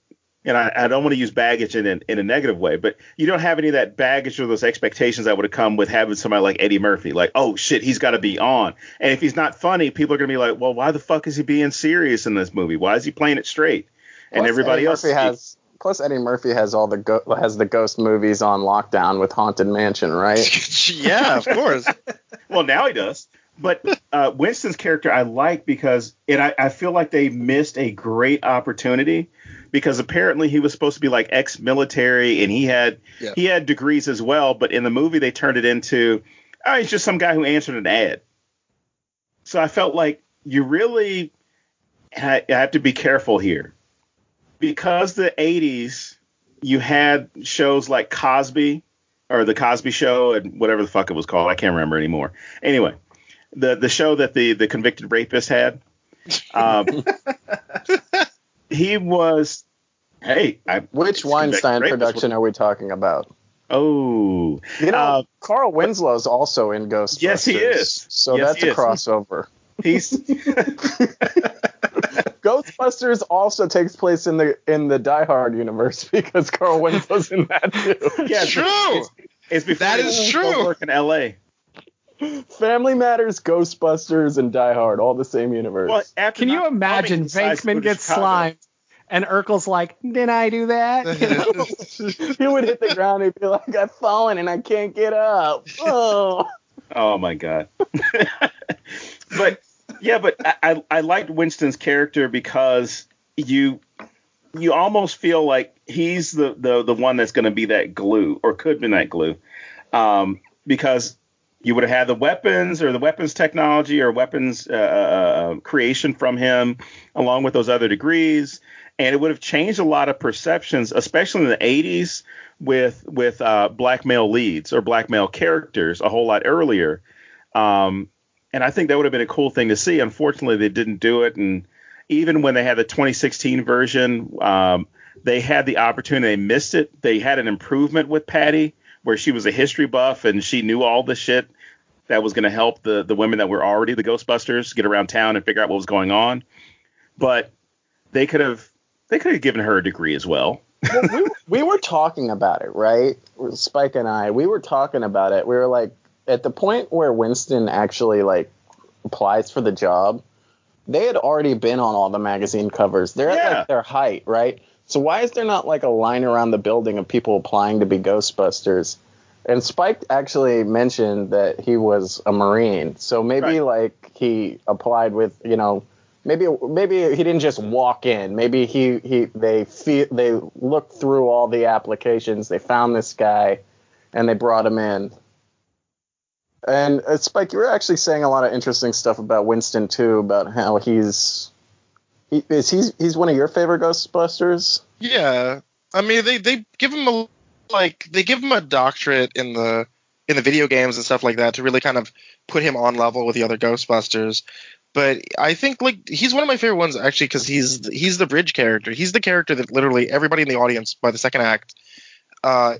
And I don't want to use baggage in a negative way, but you don't have any of that baggage or those expectations that would have come with having somebody like Eddie Murphy. Like, oh shit, he's got to be on. And if he's not funny, people are going to be like, well, why the fuck is he being serious in this movie? Why is he playing it straight? And Plus, everybody else Eddie Murphy has has the ghost movies on lockdown with Haunted Mansion, right? Yeah, of course. Well, now he does. But Winston's character I like because I feel like they missed a great opportunity, because apparently he was supposed to be like ex-military and he had degrees as well. But in the movie, they turned it into, he's just some guy who answered an ad. So I felt like you really have to be careful here, because the 80s, you had shows like Cosby or The Cosby Show and whatever the fuck it was called. I can't remember anymore. Anyway, the show that the convicted rapist had. He was, Which Weinstein production are we talking about? Oh, Carl Winslow's also in Ghostbusters. Yes, he is. So Yes, that's he a is. crossover. He's Ghostbusters also takes place in the Die Hard universe, because Carl Winslow's in that too. yeah, True. It's before That he is went to true. Work in L.A. Family Matters, Ghostbusters, and Die Hard, all the same universe. Well, after Can you not imagine bombing, decides to Venkman go to gets Chicago. slimed and Urkel's like, did I do that? He would hit the ground and he'd be like, I've fallen and I can't get up. Oh. Oh my god. But I liked Winston's character because you almost feel like he's the one that's going to be that glue, or could be that glue, because you would have had the weapons or the weapons technology or weapons creation from him, along with those other degrees, and it would have changed a lot of perceptions, especially in the 80s with black male leads or black male characters a whole lot earlier. And I think that would have been a cool thing to see. Unfortunately, they didn't do it. And even when they had the 2016 version, they had the opportunity. They missed it. They had an improvement with Patty, where she was a history buff and she knew all the shit that was going to help the women that were already the Ghostbusters get around town and figure out what was going on. But they could have given her a degree as well. Well, we were talking about it, right? Spike and I, we were talking about it. We were like, at the point where Winston actually like applies for the job, they had already been on all the magazine covers. They're at like their height, right? So why is there not like a line around the building of people applying to be Ghostbusters? And Spike actually mentioned that he was a Marine. So maybe like he applied with, you know, maybe he didn't just walk in. Maybe they looked through all the applications. They found this guy and they brought him in. And Spike, you were actually saying a lot of interesting stuff about Winston too, about how he's one of your favorite Ghostbusters. Yeah, I mean they give him a doctorate in the video games and stuff like that to really kind of put him on level with the other Ghostbusters. But I think like he's one of my favorite ones actually because he's the bridge character. He's the character that literally everybody in the audience by the second act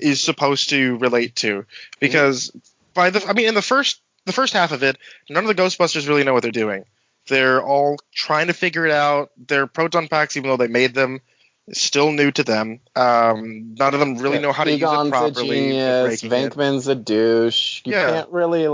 is supposed to relate to, because in the first half of it, none of the Ghostbusters really know what they're doing. They're all trying to figure it out. Their proton packs, even though they made them, is still new to them. None of them really know how to use it properly. A genius. Venkman's a douche. You can't really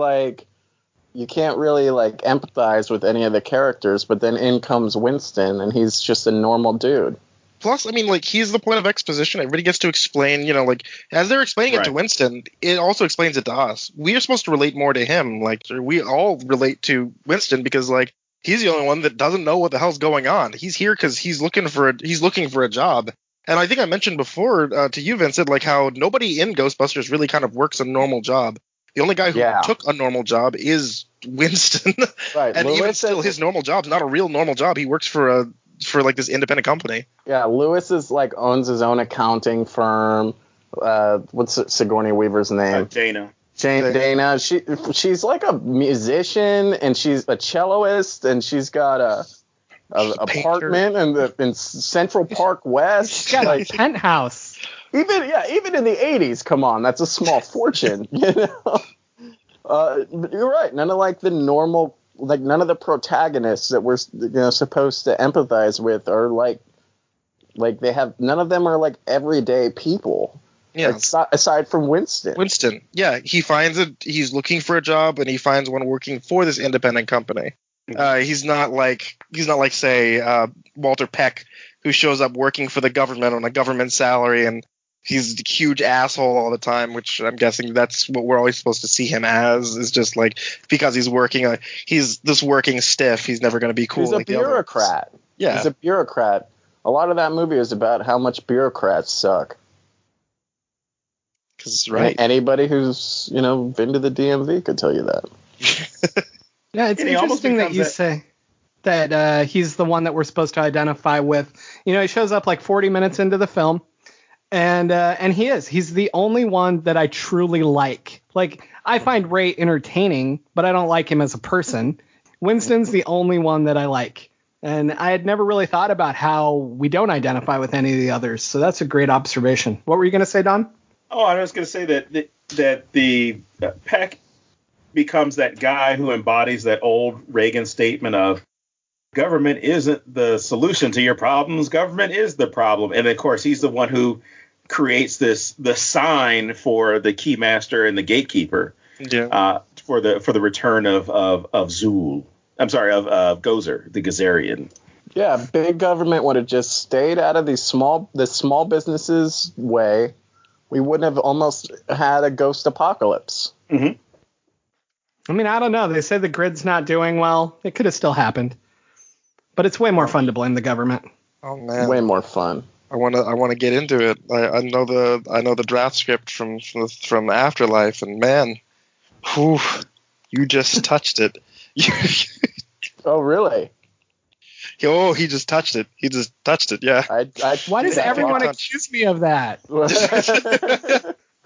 empathize with any of the characters, but then in comes Winston, and he's just a normal dude. Plus, I mean, like, he's the point of exposition. Everybody gets to explain, you know, like, as they're explaining it to Winston, it also explains it to us. We are supposed to relate more to him. Like, we all relate to Winston because, like, he's the only one that doesn't know what the hell's going on. He's here because he's looking for a job. And I think I mentioned before to you, Vincent, like, how nobody in Ghostbusters really kind of works a normal job. The only guy who took a normal job is Winston. Right. And even still, his normal job's not a real normal job. He works for like this independent company. Yeah, Lewis is like owns his own accounting firm. What's Sigourney Weaver's name? Dana. Dana. She's like a musician and she's a celloist and she's got a apartment in Central Park West. She's got a penthouse. Even in the 80s, come on, that's a small fortune, you know. You're right. None of like the normal. Like none of the protagonists that we're supposed to empathize with are like they have none of them are like everyday people. Yeah. Aside from Winston. Yeah, he's looking for a job and he finds one working for this independent company. He's not like say Walter Peck, who shows up working for the government on a government salary and he's a huge asshole all the time, which I'm guessing that's what we're always supposed to see him as, is just like because he's this working stiff, he's never going to be cool. He's a bureaucrat. Yeah. He's a bureaucrat. A lot of that movie is about how much bureaucrats suck. Right. Anybody who's, been to the DMV could tell you that. Yeah, it's interesting that you say that he's the one that we're supposed to identify with. He shows up like 40 minutes into the film. And he's the only one that I truly like. Like, I find Ray entertaining, but I don't like him as a person. Winston's the only one that I like. And I had never really thought about how we don't identify with any of the others. So that's a great observation. What were you going to say, Don? Oh, I was going to say that the Peck becomes that guy who embodies that old Reagan statement of government isn't the solution to your problems. Government is the problem. And of course, he's the one who creates the sign for the keymaster and the gatekeeper. Yeah. for the return of Zool. I'm sorry, of Gozer, the Gazarian. Yeah, big government would have just stayed out of the small businesses' way. We wouldn't have almost had a ghost apocalypse. Mm-hmm. I mean, I don't know. They say the grid's not doing well. It could have still happened. But it's way more fun to blame the government. Oh man, Way more fun. I wanna get into it. I know the draft script from Afterlife, and man, whew, you just touched it. Oh, really? Oh, he just touched it. He just touched it. Yeah. Why does everyone accuse me of that? Oh,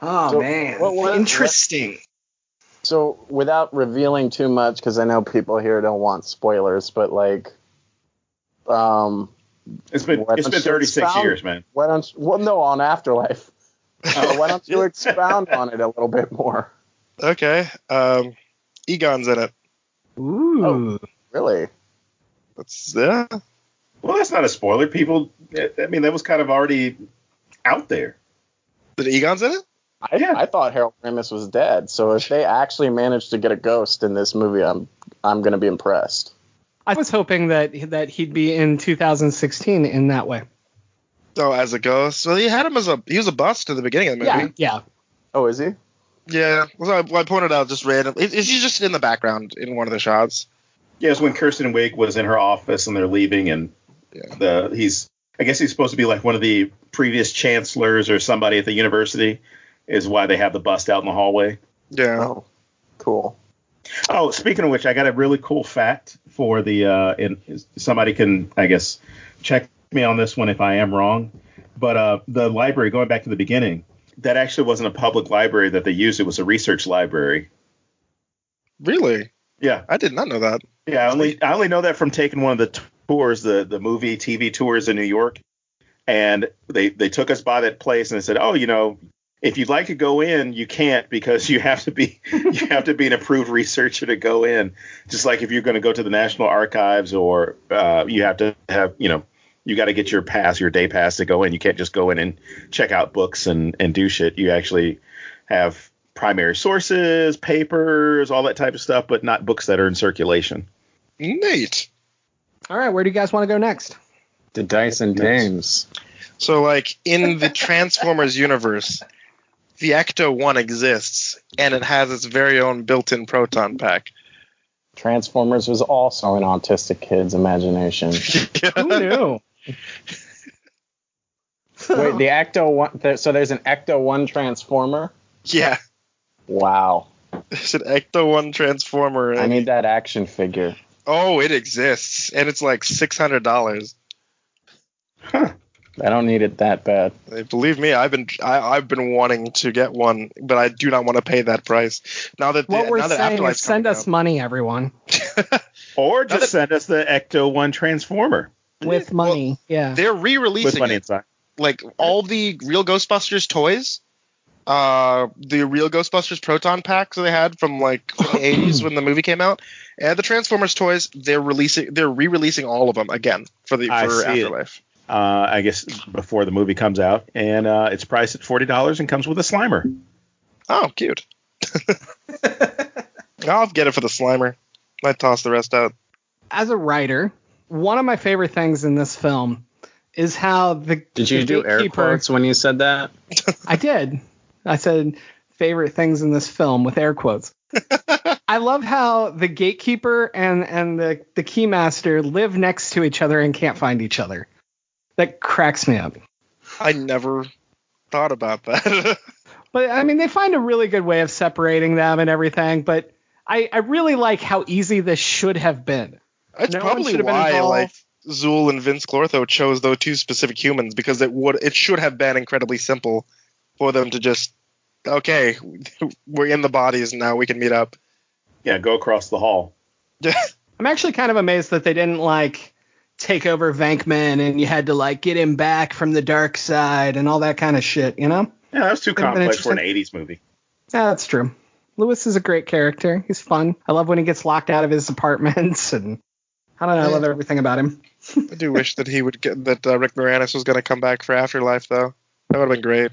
So, man. Interesting. So, without revealing too much, because I know people here don't want spoilers, but like, it's been 36 years, man. No, on Afterlife. Why don't you expound on it a little bit more? Okay. Egon's in it. Ooh. Oh, really? Yeah. Well, that's not a spoiler. People, I mean, that was kind of already out there. That Egon's in it? I thought Harold Ramis was dead. So if they actually managed to get a ghost in this movie, I'm going to be impressed. I was hoping that he'd be in 2016 in that way. Oh, as a ghost? Well, he was a bust in the beginning of the movie. Yeah. Oh, is he? Yeah. Well, I pointed out just random. He's just in the background in one of the shots. Yeah, it's when Kirsten Wiig was in her office and they're leaving, and I guess he's supposed to be like one of the previous chancellors or somebody at the university, is why they have the bust out in the hallway. Yeah. Oh, cool. Oh, speaking of which, I got a really cool fact for somebody can, I guess, check me on this one if I am wrong. But the library, going back to the beginning, that actually wasn't a public library that they used. It was a research library. Really? Yeah. I did not know that. Yeah, I only know that from taking one of the tours, the movie TV tours in New York. And they took us by that place and they said, oh, if you'd like to go in, you can't, because you have to be an approved researcher to go in. Just like if you're going to go to the National Archives, or you have to have, you got to get your day pass to go in. You can't just go in and check out books and do shit. You actually have primary sources, papers, all that type of stuff, but not books that are in circulation. Neat. All right, where do you guys want to go next? The Dyson Dames. So, like, in the Transformers universe, the Ecto-1 exists, and it has its very own built-in proton pack. Transformers was also an autistic kid's imagination. Who knew? Wait, the Ecto-1... So there's an Ecto-1 Transformer? Yeah. Wow. There's an Ecto-1 Transformer. I need that action figure. Oh, it exists, and it's like $600. Huh. I don't need it that bad. Believe me, I've been wanting to get one, but I do not want to pay that price. What we're saying is send us money, everyone. Or just send us the Ecto-1 Transformer. With money, yeah. They're re-releasing with money inside. Like all the real Ghostbusters toys. The real Ghostbusters proton packs they had from the 80s when the movie came out, and the Transformers toys, they're re-releasing all of them again for Afterlife. I guess before the movie comes out, and it's priced at $40 and comes with a Slimer. Oh, cute. I'll get it for the Slimer. I'd toss the rest out. As a writer, one of my favorite things in this film is how Did you do air quotes when you said that? I did. I said favorite things in this film with air quotes. I love how the gatekeeper and the keymaster live next to each other and can't find each other. That cracks me up. I never thought about that. But I mean, they find a really good way of separating them and everything. But I really like how easy this should have been. That's probably why Zool and Vince Clortho chose those two specific humans, because it should have been incredibly simple for them to just, okay, we're in the bodies now, we can meet up. Yeah, go across the hall. I'm actually kind of amazed that they didn't take over Venkman and you had to get him back from the dark side and all that kind of shit, Yeah, that was too complex for an 80s movie. Yeah, that's true. Lewis is a great character. He's fun. I love when he gets locked out of his apartments, and I don't know, I love everything about him. I do wish that Rick Moranis was going to come back for Afterlife, though. That would have been great.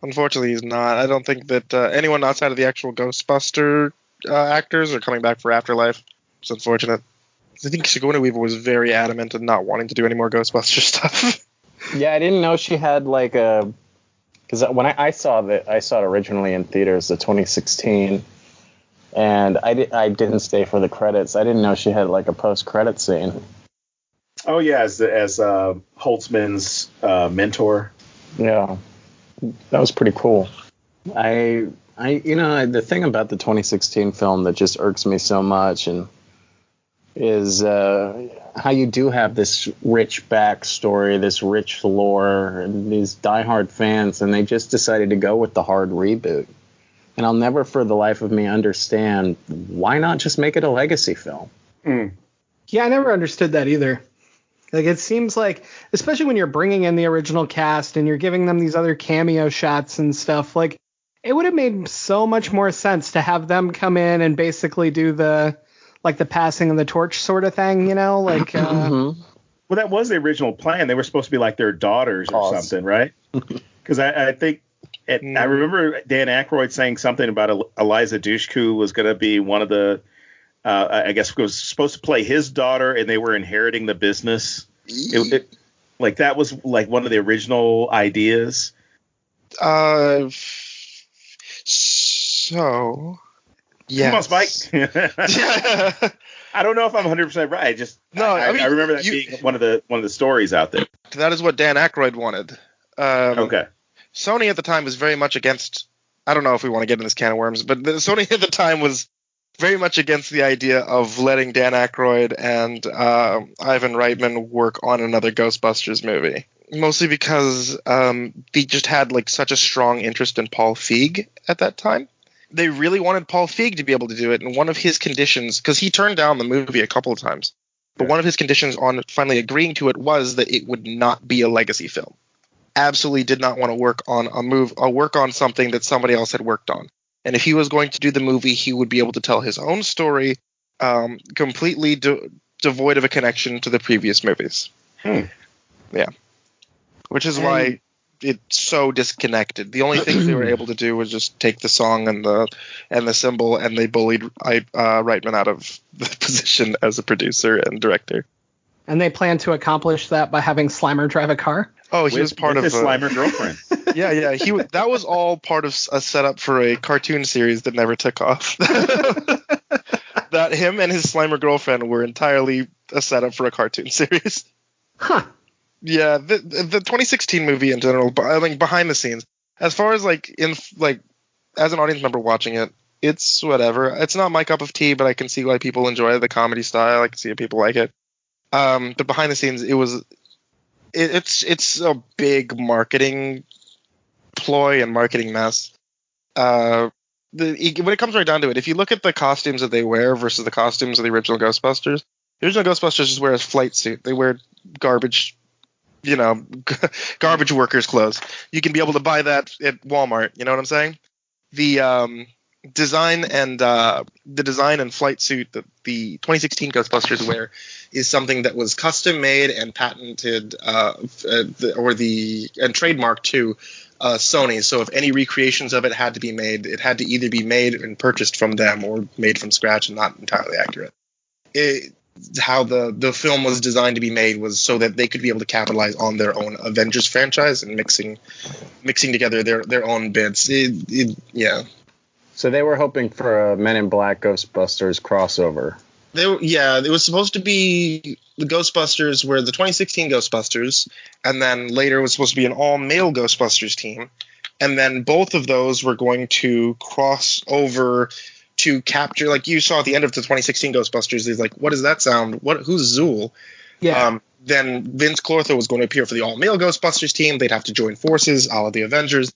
Unfortunately, he's not. I don't think that anyone outside of the actual Ghostbuster actors are coming back for Afterlife. It's unfortunate. I think Sigourney Weaver was very adamant in not wanting to do any more Ghostbusters stuff. Yeah, I didn't know she had like a. Because when I saw it originally in theaters, the 2016, and I didn't stay for the credits. I didn't know she had like a post-credit scene. Oh yeah, as Holtzman's mentor. Yeah, that was pretty cool. The thing about the 2016 film that just irks me so much is how you do have this rich backstory, this rich lore, and these diehard fans, and they just decided to go with the hard reboot. And I'll never for the life of me understand, why not just make it a legacy film? Yeah, I never understood that either. Like, it seems like, especially when you're bringing in the original cast and you're giving them these other cameo shots and stuff, like, it would have made so much more sense to have them come in and basically do the passing of the torch sort of thing, like. Well, that was the original plan. They were supposed to be like their daughters or something, right? Because I think I remember Dan Aykroyd saying something about Eliza Dushku was going to be one of the, I guess was supposed to play his daughter, and they were inheriting the business. Like that was like one of the original ideas. So. Yes. Come on, Spike. I don't know if I'm 100% right. I remember that being one of the stories out there. That is what Dan Aykroyd wanted. Okay. Sony at the time was very much against. I don't know if we want to get in this can of worms, but Sony at the time was very much against the idea of letting Dan Aykroyd and Ivan Reitman work on another Ghostbusters movie. Mostly because they just had like such a strong interest in Paul Feig at that time. They really wanted Paul Feig to be able to do it, and one of his conditions, because he turned down the movie a couple of times, but one of his conditions on finally agreeing to it was that it would not be a legacy film. Absolutely did not want to work on something that somebody else had worked on. And if he was going to do the movie, he would be able to tell his own story, completely devoid of a connection to the previous movies. Yeah, which is why it's so disconnected. The only thing they were able to do was just take the song and the symbol, and they bullied Reitman out of the position as a producer and director. And they plan to accomplish that by having Slimer drive a car. Oh, he was part of his Slimer girlfriend. Yeah. That was all part of a setup for a cartoon series that never took off. That him and his Slimer girlfriend were entirely a setup for a cartoon series. Huh. Yeah, the 2016 movie in general, I think behind the scenes, as far as like as an audience member watching it, it's whatever. It's not my cup of tea, but I can see why people enjoy the comedy style. I can see if people like it. But behind the scenes, it's a big marketing ploy and marketing mess. When it comes right down to it, if you look at the costumes that they wear versus the costumes of the original Ghostbusters just wear a flight suit. They wear garbage workers' clothes. You can be able to buy that at Walmart. You know what I'm saying? The design and flight suit that the 2016 Ghostbusters wear is something that was custom made and patented and trademarked to Sony. So if any recreations of it had to be made, it had to either be made and purchased from them or made from scratch and not entirely accurate. How the film was designed to be made was so that they could be able to capitalize on their own Avengers franchise and mixing together their own bits. Yeah. So they were hoping for a Men in Black Ghostbusters crossover. It was supposed to be the Ghostbusters were the 2016 Ghostbusters, and then later it was supposed to be an all-male Ghostbusters team, and then both of those were going to cross over to capture, like you saw at the end of the 2016 Ghostbusters, is like, what does that sound? Who's Zool? Yeah. Then Vince Clortho was going to appear for the all-male Ghostbusters team. They'd have to join forces, a la the Avengers,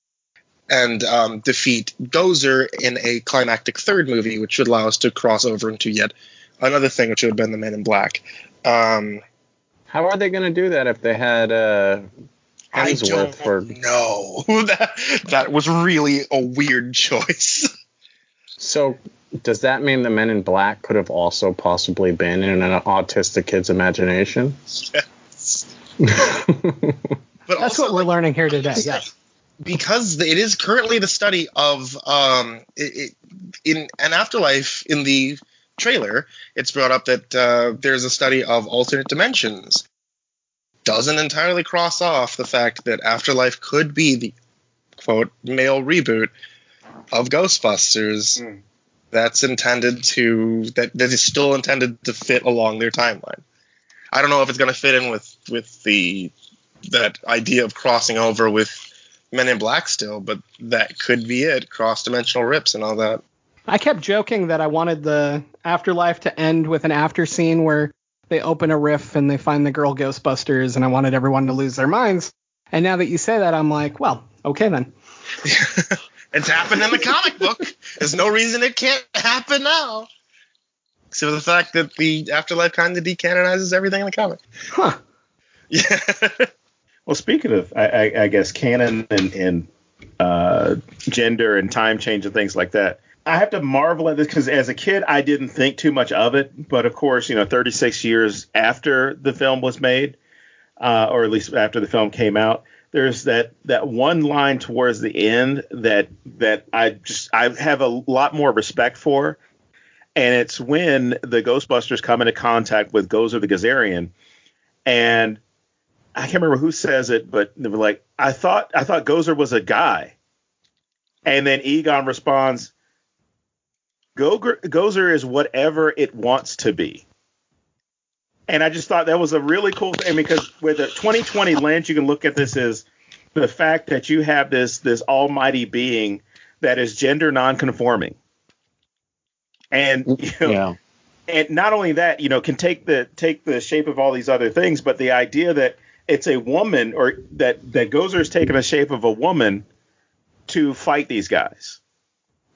and defeat Gozer in a climactic third movie, which would allow us to cross over into yet another thing, which would have been the Men in Black. How are they going to do that if they had Hemsworth? No, that was really a weird choice. So does that mean the Men in Black could have also possibly been in an autistic kid's imagination? Yes. But that's what we're learning here today. Yes. Because it is currently the study of in an afterlife in the trailer, it's brought up that there's a study of alternate dimensions. Doesn't entirely cross off the fact that Afterlife could be the quote male reboot of Ghostbusters. That's intended to that is still intended to fit along their timeline. I don't know if it's going to fit in with that idea of crossing over with Men in Black still, but that could be it. Cross-dimensional rips and all that. I kept joking that I wanted the Afterlife to end with an after scene where they open a riff and they find the girl Ghostbusters, and I wanted everyone to lose their minds. And now that you say that, I'm like, well, okay then. It's happened in the comic book. There's no reason it can't happen now. Except for the fact that the Afterlife kind of decanonizes everything in the comic. Huh. Yeah. Well, speaking of, I guess, canon and gender and time change and things like that, I have to marvel at this because as a kid, I didn't think too much of it. But of course, 36 years after the film was made, or at least after the film came out, there's that one line towards the end that I have a lot more respect for. And it's when the Ghostbusters come into contact with Gozer the Gazarian. And I can't remember who says it, but they were like, I thought Gozer was a guy. And then Egon responds, Gozer is whatever it wants to be. And I just thought that was a really cool thing, because with a 2020 lens, you can look at this as the fact that you have this almighty being that is gender nonconforming. And and not only that, can take the shape of all these other things, but the idea that it's a woman, or that Gozer is taking the shape of a woman to fight these guys.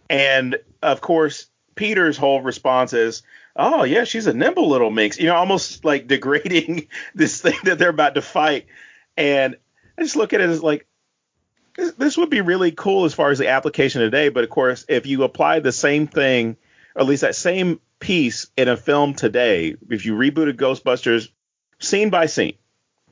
And of course, Peter's whole response is, oh yeah, she's a nimble little minx, almost like degrading this thing that they're about to fight. And I just look at it as like, this would be really cool as far as the application today. But of course, if you apply the same thing, or at least that same piece in a film today, if you rebooted Ghostbusters scene by scene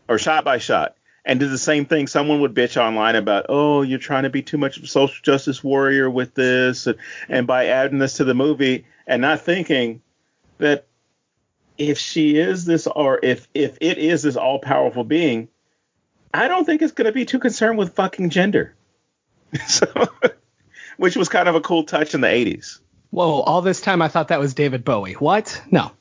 or shot by shot and did the same thing, someone would bitch online about, oh, you're trying to be too much of a social justice warrior with this, and by adding this to the movie, and not thinking that if she is this, or if it is this all powerful being, I don't think it's going to be too concerned with fucking gender. So, which was kind of a cool touch in the 80s. Whoa, all this time I thought that was David Bowie. What? No.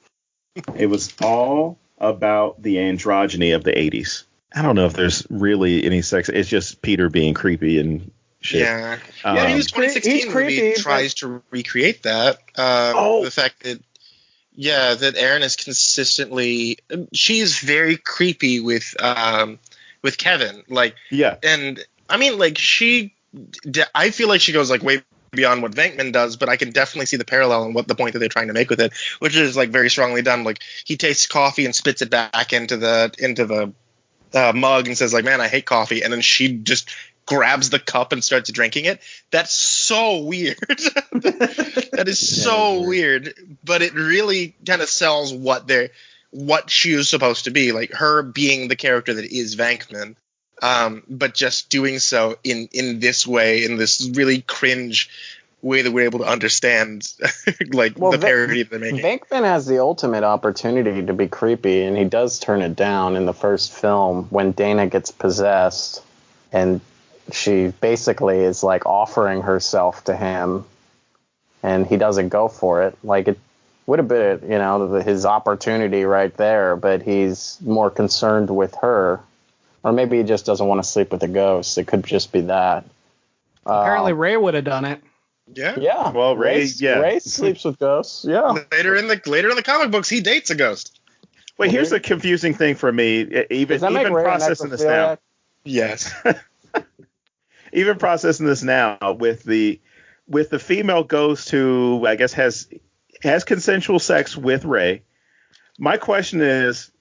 It was all about the androgyny of the 80s. I don't know if there's really any sex. It's just Peter being creepy and shit. Yeah. His 2016 movie tries to recreate that. The fact that, that Erin is consistently, she's very creepy with Kevin. And I mean, I feel like she goes way beyond what Venkman does, but I can definitely see the parallel and what the point that they're trying to make with it, which is very strongly done. He tastes coffee and spits it back into the mug and says man, I hate coffee, and then she just grabs the cup and starts drinking it. That's so weird. That is so weird, but it really kind of sells what she is supposed to be, her being the character that is Venkman. But just doing so in this way, in this really cringe way that we're able to understand, the parody that they're making. Venkman has the ultimate opportunity to be creepy, and he does turn it down in the first film when Dana gets possessed, and she basically is offering herself to him, and he doesn't go for it. It would have been, his opportunity right there, but he's more concerned with her. Or maybe he just doesn't want to sleep with a ghost. It could just be that. Apparently Ray would have done it. Yeah. Yeah. Well, Ray sleeps with ghosts. Yeah. Later in the comic books, he dates a ghost. Wait, here's the confusing thing for me. Even processing this now. Yes. Even processing this now with the female ghost who I guess has consensual sex with Ray. My question is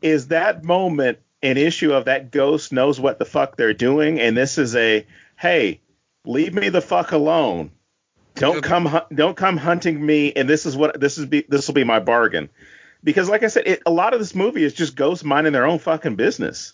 that moment an issue of that ghost knows what the fuck they're doing, and this is hey, leave me the fuck alone. Don't come hunting me, and this will be my bargain. Because like I said, a lot of this movie is just ghosts minding their own fucking business.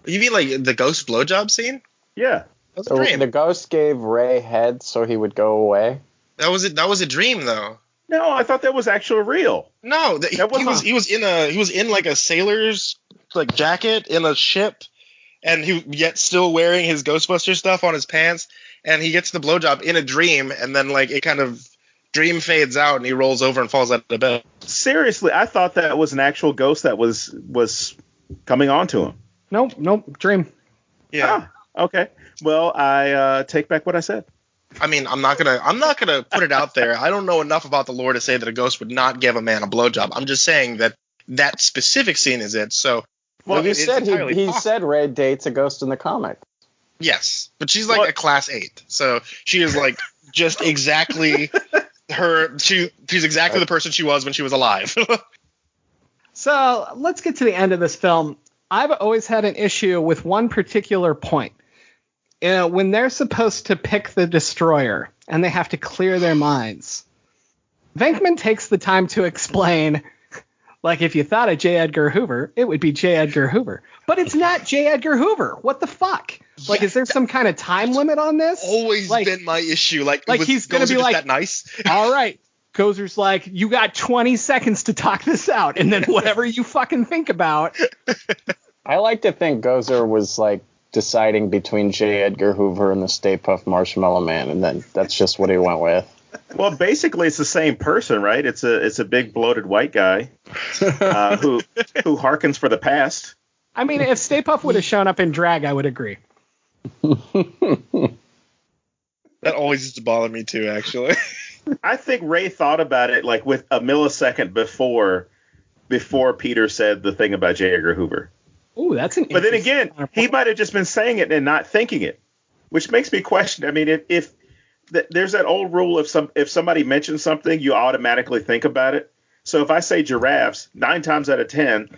You mean the ghost blowjob scene? Yeah. That was a dream. The ghost gave Ray head so he would go away. That was it. That was a dream, though. No, I thought that was actually real. No, he was in like a sailor's like jacket in a ship, and he yet still wearing his Ghostbusters stuff on his pants, and he gets the blowjob in a dream, and then like it kind of dream fades out, and he rolls over and falls out of bed. Seriously, I thought that was an actual ghost that was coming onto him. Nope, dream. Yeah. Ah, okay. Well, I take back what I said. I mean, I'm not gonna put it out there. I don't know enough about the lore to say that a ghost would not give a man a blowjob. I'm just saying that specific scene is it. So, well, he said Ray dates a ghost in the comic. Yes, but she's like a class 8, so she is like just exactly her. She's exactly the person she was when she was alive. So let's get to the end of this film. I've always had an issue with one particular point. When they're supposed to pick the destroyer and they have to clear their minds, Venkman takes the time to explain, like, if you thought of J. Edgar Hoover, it would be J. Edgar Hoover. But it's not J. Edgar Hoover. What the fuck? Like, is there some kind of time limit on this? Always been my issue. Like he's going to be like, that nice? All right. Gozer's like, you got 20 seconds to talk this out, and then whatever you fucking think about. I like to think Gozer was like deciding between J. Edgar Hoover and the Stay Puft Marshmallow Man, and then that's just what he went with. Well, basically, it's the same person, right? It's a big bloated white guy who harkens for the past. I mean, if Stay Puft would have shown up in drag, I would agree. That always used to bother me too, actually. I think Ray thought about it like with a millisecond before Peter said the thing about J. Edgar Hoover. Ooh, that's an. But then again, he might have just been saying it and not thinking it, which makes me question. I mean, if there's that old rule, if somebody mentions something, you automatically think about it. So if I say giraffes, 9 times out of 10,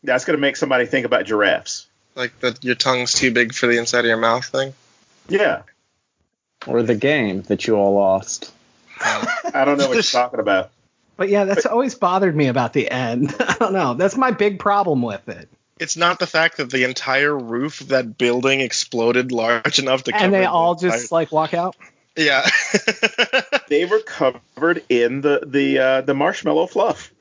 that's going to make somebody think about giraffes. Like your tongue's too big for the inside of your mouth thing? Yeah. Or the game that you all lost. I don't know what you're talking about. But yeah, that's always bothered me about the end. I don't know. That's my big problem with it. It's not the fact that the entire roof of that building exploded large enough to cover. And they all just like walk out? Yeah. They were covered in the marshmallow fluff.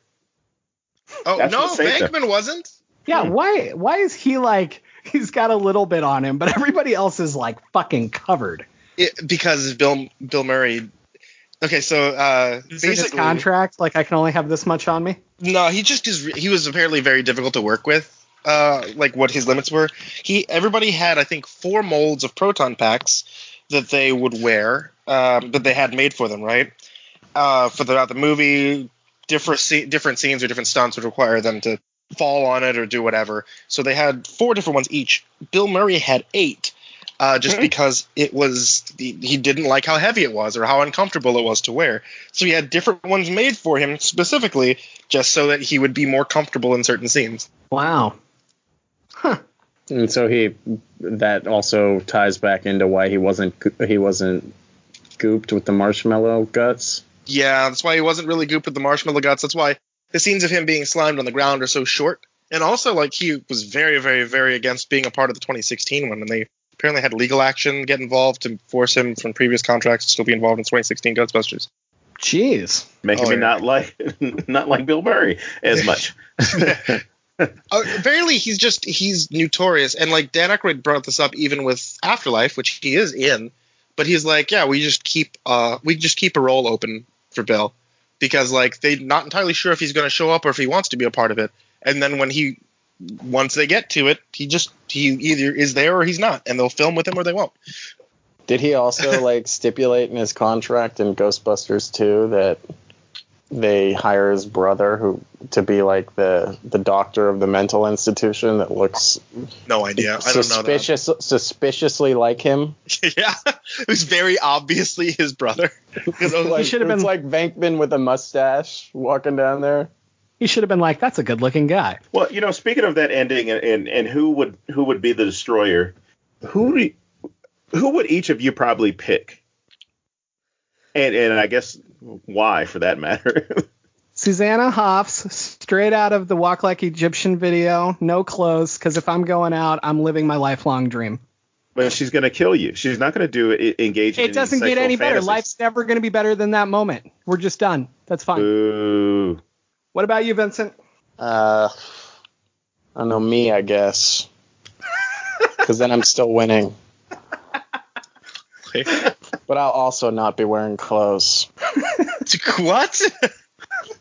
Oh, That's no, Venkman wasn't? Yeah, why is he like, he's got a little bit on him, but everybody else is like fucking covered? Because Bill Murray. Okay, so is it his contract? Like, I can only have this much on me? No, he was apparently very difficult to work with. Like what his limits were. Everybody had, I think, 4 molds of proton packs that they would wear, that they had made for them, right? Throughout the movie, different scenes or different stunts would require them to fall on it or do whatever. So they had 4 different ones each. Bill Murray had 8. Because he didn't like how heavy it was or how uncomfortable it was to wear. So he had different ones made for him specifically just so that he would be more comfortable in certain scenes. Wow. Huh. And so that also ties back into why he wasn't gooped with the marshmallow guts. Yeah, that's why he wasn't really gooped with the marshmallow guts. That's why the scenes of him being slimed on the ground are so short. And also, like, he was very, very, very against being a part of the 2016 one, and they apparently had legal action get involved to force him from previous contracts to still be involved in 2016 Ghostbusters. Jeez. Making me not like Bill Murray as much. Apparently he's notorious, and like Dan Aykroyd brought this up even with Afterlife, which he is in, but he's like, yeah, we just keep a role open for Bill because like they're not entirely sure if he's going to show up or if he wants to be a part of it, and then once they get to it, he either is there or he's not, and they'll film with him or they won't. Did he also like stipulate in his contract in Ghostbusters 2 that they hire his brother to be like the doctor of the mental institution that looks no idea. I don't know that. Suspiciously like him? Yeah, who's very obviously his brother. He should have been like Venkman with a mustache walking down there. He should have been like, that's a good looking guy. Well, speaking of that ending and who would be the destroyer, who would each of you probably pick? And I guess why, for that matter? Susanna Hoffs, straight out of the Walk Like Egyptian video, no clothes, because if I'm going out, I'm living my lifelong dream. But she's going to kill you. She's not going to engage in It doesn't get any better. fantasies. Life's never going to be better than that moment. We're just done. That's fine. Ooh. What about you, Vincent? I don't know, me, I guess. Because then I'm still winning. But I'll also not be wearing clothes. What?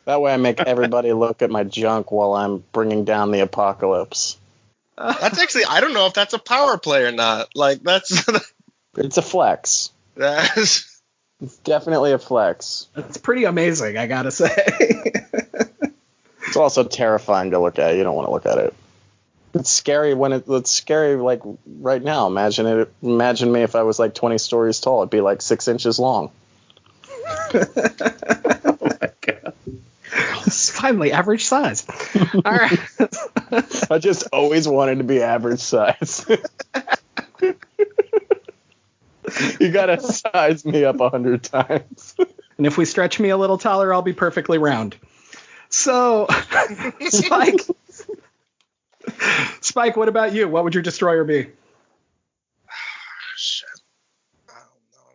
That way I make everybody look at my junk while I'm bringing down the apocalypse. That's actually, I don't know if that's a power play or not. Like, that's... It's a flex. That's... It's definitely a flex. That's pretty amazing, I gotta say. It's also terrifying to look at. You don't want to look at it. It's scary it's scary like right now. Imagine me if I was like 20 stories tall. It'd be like 6 inches long. Oh my God. This is finally average size. All right. I just always wanted to be average size. You gotta size me up 100 times. And if we stretch me a little taller, I'll be perfectly round. So, Spike, what about you? What would your destroyer be? Shit. I don't know,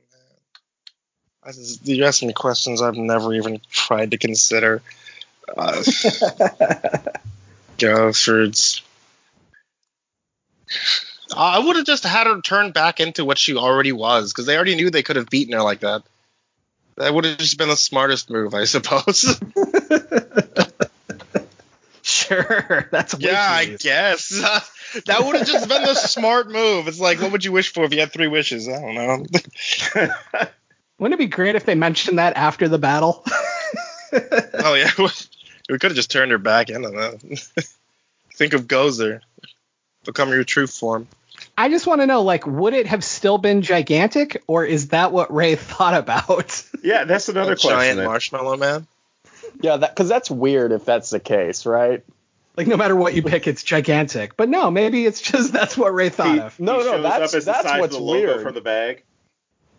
man. You're asking me questions I've never even tried to consider. Ghosts. I would have just had her turn back into what she already was, because they already knew they could have beaten her like that. That would have just been the smartest move, I suppose. Sure, that's way I too easy. guess. That would have just been the smart move. It's like, what would you wish for if you had 3 wishes? I don't know. Wouldn't it be great if they mentioned that after the battle? Oh, yeah. We could have just turned her back into that. Think of Gozer. Become your true form. I just want to know, like, would it have still been gigantic, or is that what Ray thought about? Yeah, that's another question. Giant marshmallow man. Yeah, because that's weird if that's the case, right? Like, no matter what you pick, it's gigantic. But no, maybe it's just that's what Ray thought of. No, that's what's weird from the bag.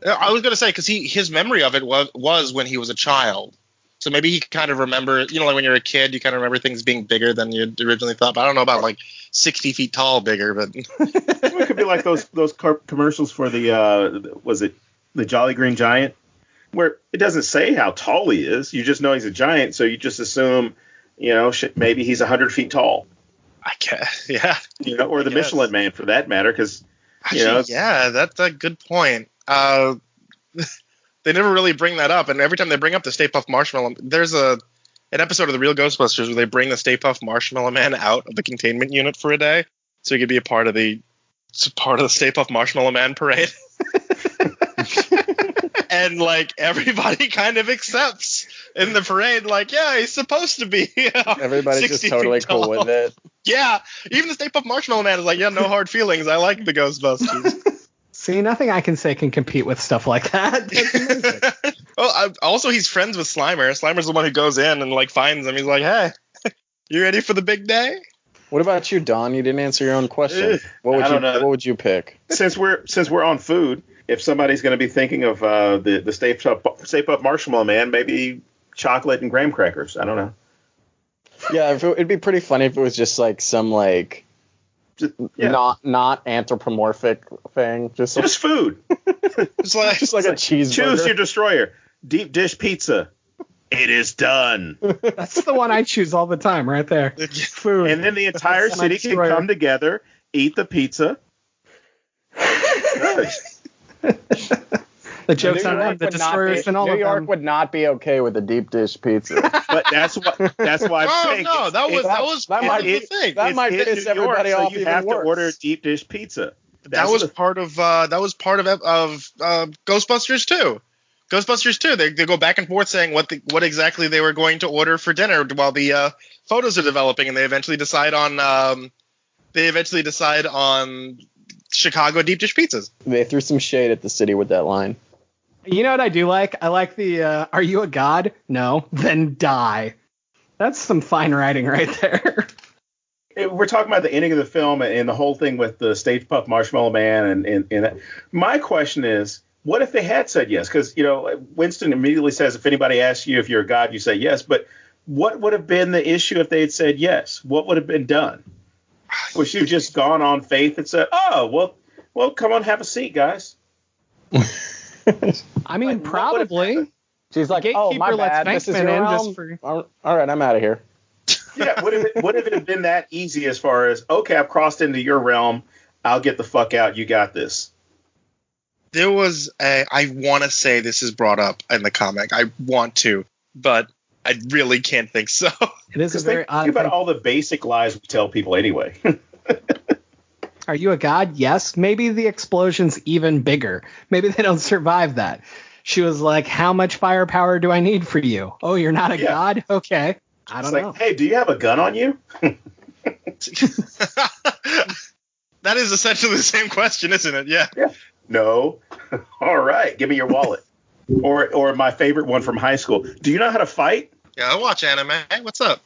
I was gonna say, because his memory of it was when he was a child. So maybe he kind of remember, like when you're a kid, you kind of remember things being bigger than you originally thought. But I don't know about like 60 feet tall bigger, but It could be like those commercials for the was it the Jolly Green Giant, where it doesn't say how tall he is. You just know he's a giant, so you just assume, maybe he's 100 feet tall. I guess, yeah. Or the Michelin Man for that matter, because yeah, that's a good point. They never really bring that up, and every time they bring up the Stay Puft Marshmallow, there's an episode of the Real Ghostbusters where they bring the Stay Puft Marshmallow Man out of the containment unit for a day, so he could be a part of the Stay Puft Marshmallow Man parade. And like everybody kind of accepts in the parade, like, yeah, he's supposed to be. Everybody's just totally cool with it. Yeah, even the Stay Puft Marshmallow Man is like, yeah, no hard feelings. I like the Ghostbusters. See, nothing I can say can compete with stuff like that. That's amazing. Oh, also he's friends with Slimer. Slimer's the one who goes in and like finds him. He's like, hey, you ready for the big day? What about you, Don? You didn't answer your own question. What would you pick? Since we're on food, if somebody's going to be thinking of the Stay Puft Marshmallow Man, maybe chocolate and graham crackers. I don't know. Yeah, it'd be pretty funny if it was just like some like not anthropomorphic thing, just food. just like a cheeseburger. Choose your destroyer. Deep dish pizza. It is done. That's the one I choose all the time, right there. Food. And then the entire city can come together, eat the pizza. The joke's on them. The destroyer's been all New of York them. would not be okay with a deep dish pizza. But that's why I'm saying that was the thing. That might piss everybody off. So you have to order deep dish pizza. That was part of Ghostbusters 2. Ghostbusters 2. They go back and forth saying what exactly they were going to order for dinner while the photos are developing, and they eventually decide on Chicago deep dish pizzas. They threw some shade at the city with that line. You know what I do like? I like the, are you a god? No. Then die. That's some fine writing right there. We're talking about the ending of the film and the whole thing with the Stay Puft Marshmallow Man. And my question is, what if they had said yes? Because, Winston immediately says, if anybody asks you if you're a god, you say yes. But what would have been the issue if they had said yes? What would have been done? Would she have just gone on faith and said, oh, well, Well, come on, have a seat, guys. I mean, Like, probably. She's like, oh, my Gatekeeper lets bad. This is Bankman your in realm? just for- All right, I'm out of here. Yeah, would it have been that easy as far as, okay, I've crossed into your realm. I'll get the fuck out. You got this. There was I want to say this is brought up in the comic. I want to, but I really can't think so. It is a Because very think odd about thing. all the basic lies we tell people anyway. Are you a god? Yes. Maybe the explosion's even bigger. Maybe they don't survive that. She was like, how much firepower do I need for you? Oh, you're not a Yeah. god? Okay. I don't know. Hey, do you have a gun on you? That is essentially the same question, isn't it? Yeah. No. All right, give me your wallet. Or my favorite one from high school. Do you know how to fight? Yeah, I watch anime. What's up?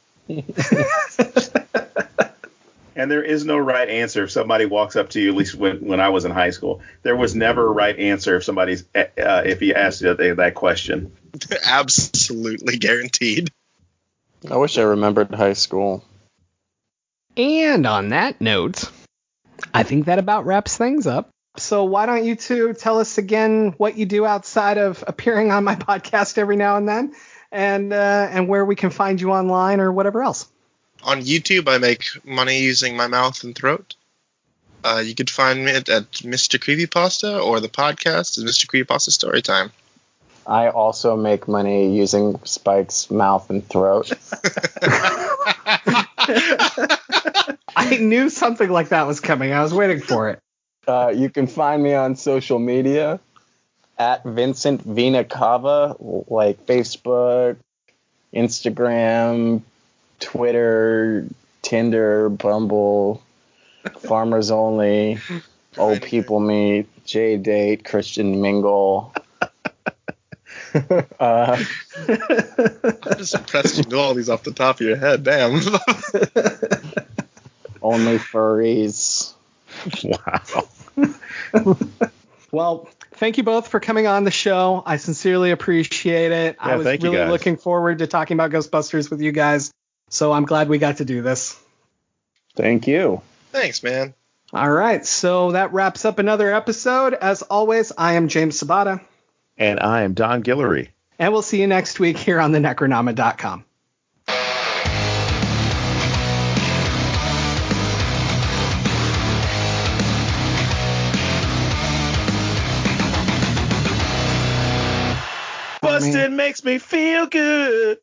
And there is no right answer if somebody walks up to you, at least when I was in high school. There was never a right answer if you asked that question. Absolutely guaranteed. I wish I remembered high school. And on that note, I think that about wraps things up. So why don't you two tell us again what you do outside of appearing on my podcast every now and then, and where we can find you online or whatever else. On YouTube, I make money using my mouth and throat. You could find me at Mr. Creepypasta, or the podcast is Mr. Creepypasta Storytime. I also make money using Spike's mouth and throat. I knew something like that was coming. I was waiting for it. You can find me on social media at Vincent Cava, like Facebook, Instagram, Twitter, Tinder, Bumble, Farmers Only, Old People Meet, J-Date, Christian Mingle. I'm just impressed you know all these off the top of your head. Damn. Only Furries. Wow. Well, thank you both for coming on the show. I sincerely appreciate it. I was thank you, really guys. looking forward to talking about Ghostbusters with you guys. So I'm glad we got to do this. Thank you. Thanks, man. All right. So that wraps up another episode. As always, I am James Sabata. And I am Don Guillory. And we'll see you next week here on the Necronama.com. Busted makes me feel good.